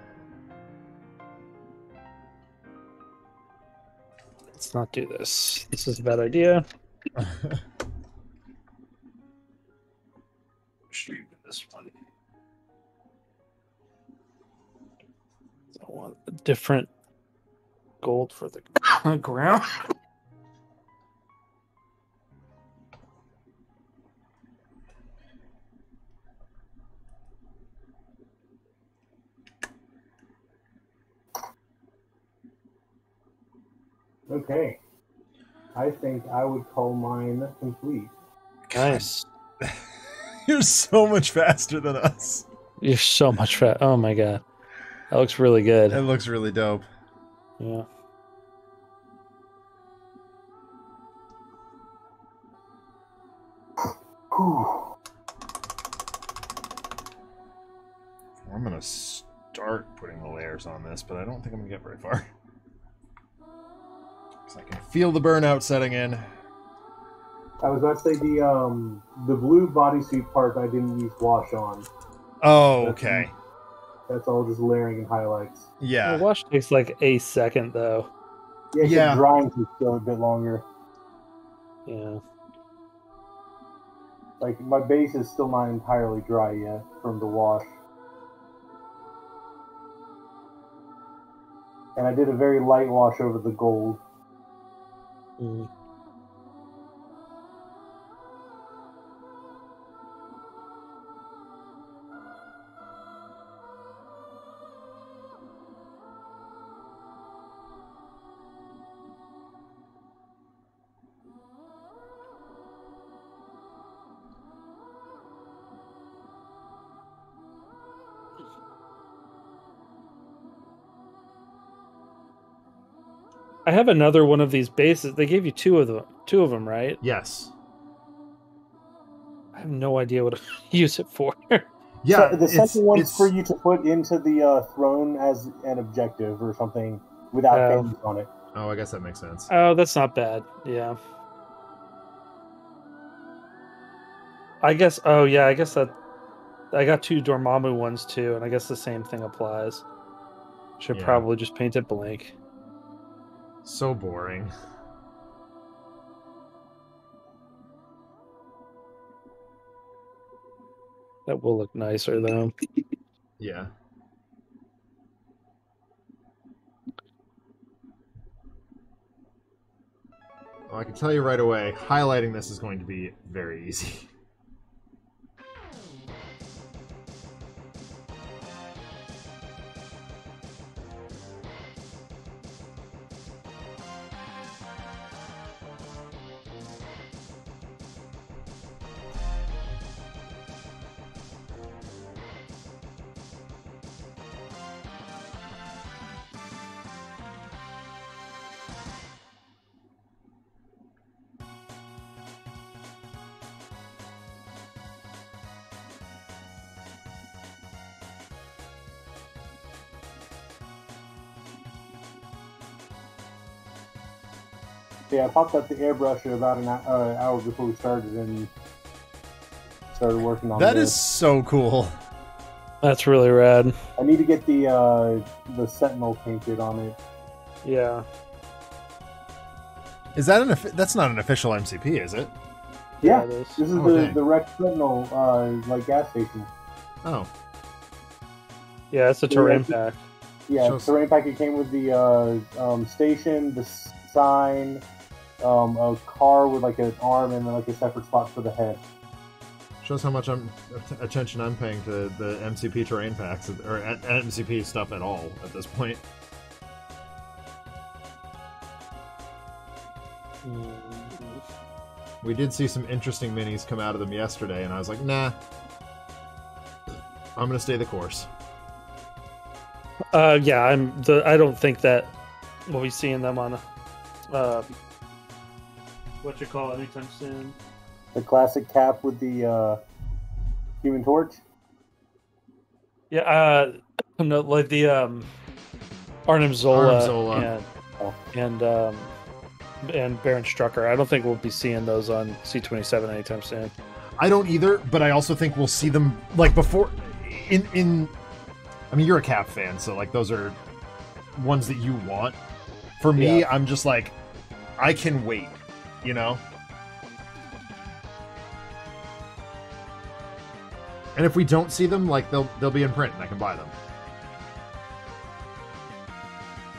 Let's not do this. This is a bad idea. Should do this one. I want a different gold for the ground. Okay. I think I would call mine complete. Nice. You're so much faster than us. You're so much fat. Oh my god. That looks really good. It looks really dope. Yeah. Whew. I'm going to start putting the layers on this, but I don't think I'm going to get very far. Because I can feel the burnout setting in. I was about to say the blue bodysuit part I didn't use wash on. Oh, okay. That's all just layering and highlights. Yeah. The wash takes like a second though. Yeah, Yeah. drying takes still a bit longer. Yeah. Like, my base is still not entirely dry yet from the wash. And I did a very light wash over the gold. Mm. I have another one of these bases. They gave you two of them, right? Yes. I have no idea what to use it for. Yeah, so the second one's for you to put into the throne as an objective or something without pennies on it. Oh, I guess that makes sense. Oh, that's not bad. Yeah. I guess. Oh, yeah. I guess that I got 2 Dormammu ones too, and I guess the same thing applies. Should probably just paint it blank. So boring. That will look nicer though. Yeah. Well, I can tell you right away, highlighting this is going to be very easy. Yeah, I popped up the airbrush at about an hour before we started and started working on That this. is so cool. That's really rad. I need to get the Sentinel painted on it. Yeah. Is that that's not an official MCP, is it? Yeah, it is. this is dang. the Rex Sentinel like gas station. Oh. Yeah, it's a terrain pack. Yeah, Shows- terrain pack. It came with the station, the sign, a car with like an arm, and then like a separate spot for the head. Shows how much attention I'm paying to the MCP terrain packs, or MCP stuff at all at this point. We did see some interesting minis come out of them yesterday, and I was like, nah. I'm gonna stay the course. Yeah, I don't think that we'll be seeing them on what you call it anytime soon. The classic cap with the Human Torch. Yeah, no, like the Arnim Zola, and Baron Strucker. I don't think we'll be seeing those on C27 anytime soon. I don't either, but I also think we'll see them like before. I mean, you're a Cap fan, so like those are ones that you want. For me, I'm just like, I can wait, you know. And if we don't see them, like they'll be in print, and I can buy them.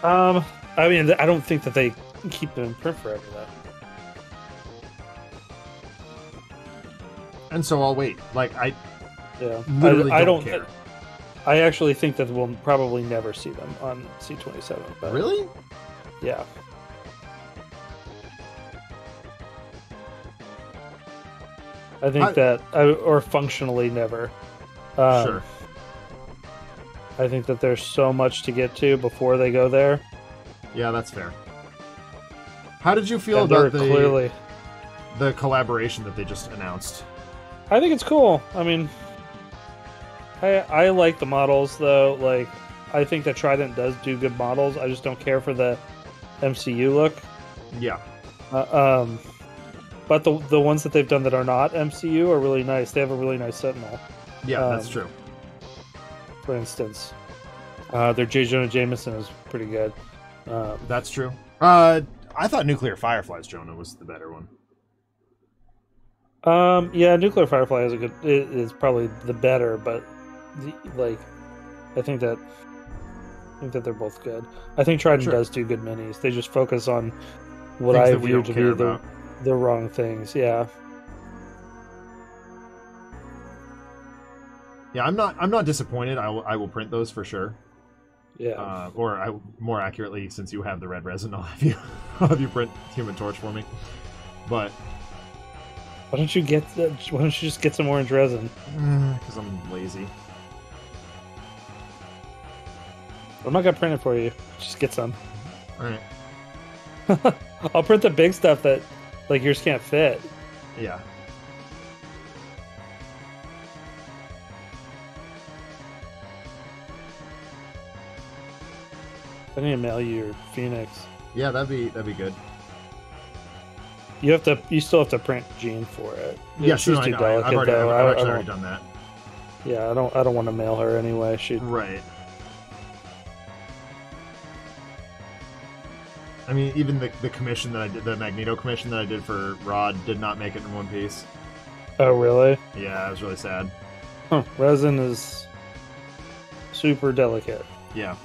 I mean, I don't think that they keep them in print forever, though. And so I'll wait. Like I Yeah, literally I don't care. I actually think that we'll probably never see them on C27. But Really? yeah. I think or functionally never. Sure. I think that there's so much to get to before they go there. Yeah, that's fair. How did you feel And about they're the collaboration that they just announced? I think it's cool. I mean, I like the models though. Like, I think that Trident does do good models. I just don't care for the MCU look. Yeah. But the ones that they've done that are not MCU are really nice. They have a really nice Sentinel. Yeah, that's true. For instance, their J. Jonah Jameson is pretty good. That's true. I thought Nuclear Firefly's Jonah was the better one. Yeah, Nuclear Firefly is probably the better, but I think that they're both good. I think Trident does do good minis. They just focus on what Things I that we view don't to care be about. the wrong things. Yeah. Yeah, I'm not disappointed. I will print those for sure. Yeah. More accurately, since you have the red resin, I'll have you print Human Torch for me. But Why don't you just get some orange resin? Because I'm lazy. I'm not gonna print it for you. Just get some. All right. I'll print the big stuff that like yours can't fit. Yeah. I need to mail you your Phoenix. Yeah, that'd be good. You still have to print Jean for it. Yeah, She's no, too I've delicate already, though. I've actually already done that. Yeah, I don't want to mail her anyway. Right. I mean, even the commission that I did, the Magneto commission that I did for Rod, did not make it in one piece. Oh, really? Yeah, it was really sad. Huh. Resin is super delicate. Yeah.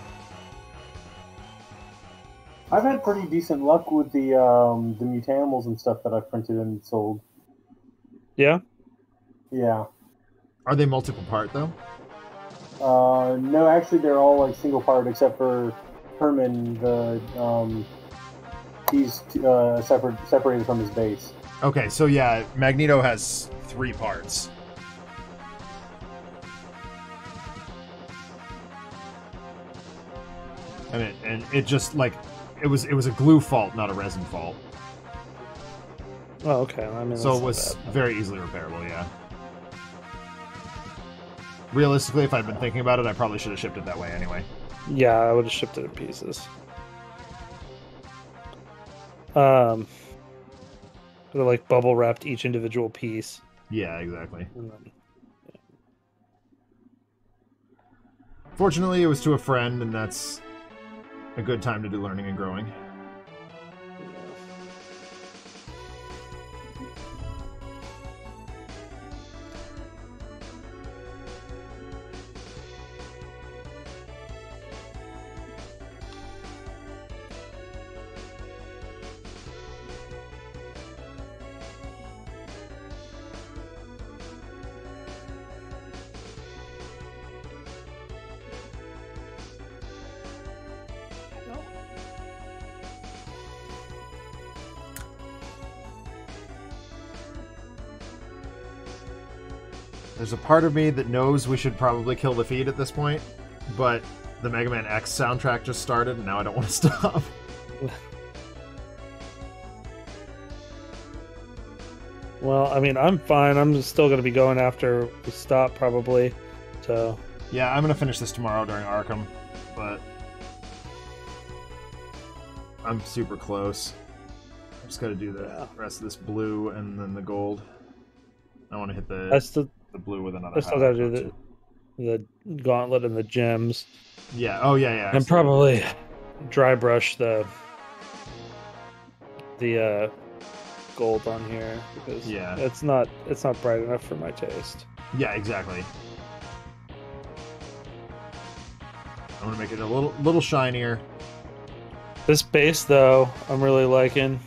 I've had pretty decent luck with the mutanimals and stuff that I've printed and sold. Yeah? Yeah. Are they multiple part, though? No, actually they're all like single part except for Herman, he's separated from his base. Okay, so yeah, Magneto has 3 parts. And it just like it was a glue fault, not a resin fault. Oh, okay. I mean, so it was very easily repairable. Yeah. Realistically, if I'd been thinking about it, I probably should have shipped it that way anyway. Yeah, I would have shipped it in pieces. Could have like bubble wrapped each individual piece. Yeah, exactly. And then, Fortunately, it was to a friend, and that's a good time to do learning and growing. There's a part of me that knows we should probably kill the feed at this point, but the Mega Man X soundtrack just started, and now I don't want to stop. Well, I mean, I'm fine. I'm still going to be going after we stop, probably. So. Yeah, I'm going to finish this tomorrow during Arkham, but I'm super close. I just got to do the rest of this blue and then the gold. I want to hit the blue with another. I still got to do the gauntlet and the gems. Yeah. Oh yeah, yeah. And probably dry brush the gold on here because it's not bright enough for my taste. Yeah, exactly. I'm gonna make it a little shinier. This base though, I'm really liking.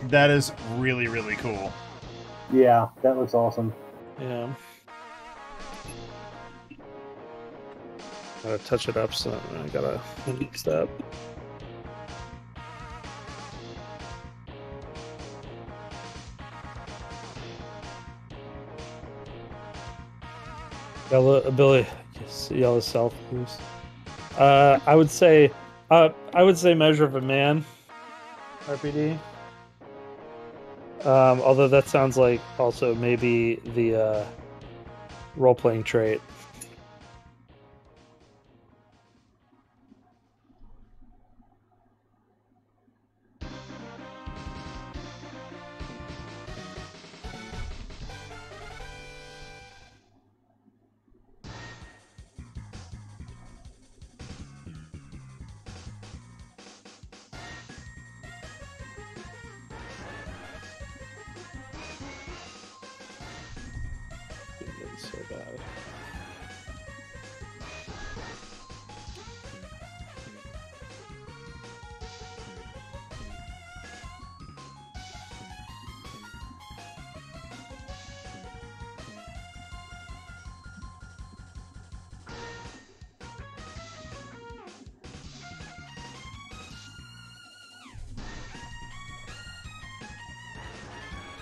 That is really, really cool. Yeah, that looks awesome. Yeah. Gotta touch it up, so I gotta mix that. Yellow ability, yes, yellow self boost. I would say Measure of a Man. RPD. Although that sounds like also maybe the role-playing trait. So bad.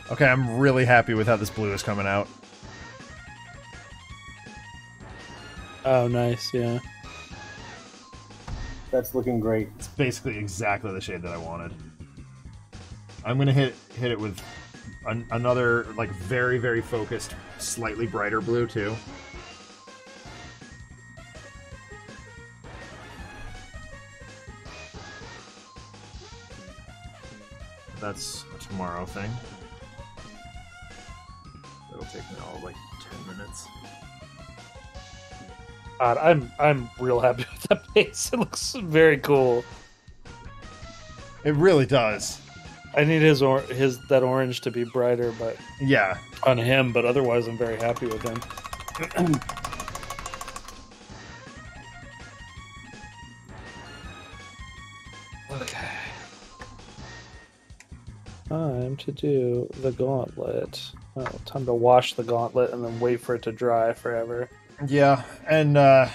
Okay, I'm really happy with how this blue is coming out. Oh, nice, yeah. That's looking great. It's basically exactly the shade that I wanted. I'm gonna hit it with another like very, very focused, slightly brighter blue too. That's a tomorrow thing. It'll take me all like 10 minutes. God, I'm real happy with that base. It looks very cool. It really does. I need that orange to be brighter, but yeah, on him. But otherwise, I'm very happy with him. Okay. Time to do the gauntlet. Oh, time to wash the gauntlet and then wait for it to dry forever. Yeah, and well,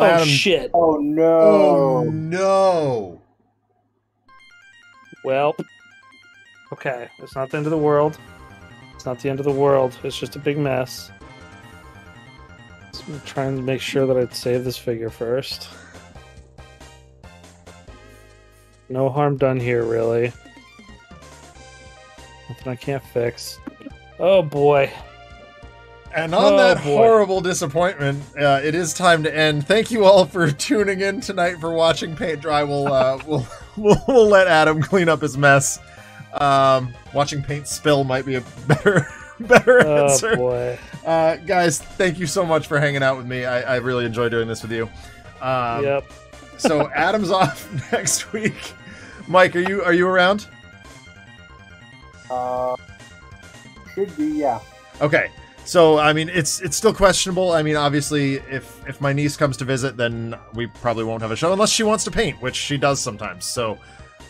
Oh Adam. shit! Oh no! Oh no! Well, okay, it's not the end of the world. It's not the end of the world. It's just a big mess. So I'm trying to make sure that I'd save this figure first. No harm done here, really. Nothing I can't fix. Oh boy. And on that horrible disappointment, it is time to end. Thank you all for tuning in tonight for watching paint dry. We'll let Adam clean up his mess. Watching paint spill might be a better answer. Oh boy. Guys, thank you so much for hanging out with me. I really enjoy doing this with you. Yep. So Adam's off next week. Mike, are you around? Should be, yeah. Okay. So, I mean, it's still questionable. I mean, obviously, if my niece comes to visit, then we probably won't have a show unless she wants to paint, which she does sometimes. So,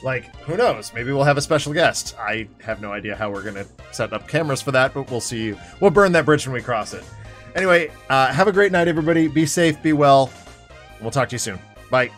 like, who knows? Maybe we'll have a special guest. I have no idea how we're going to set up cameras for that, but we'll see. We'll burn that bridge when we cross it. Anyway, have a great night, everybody. Be safe, be well. We'll talk to you soon. Bye.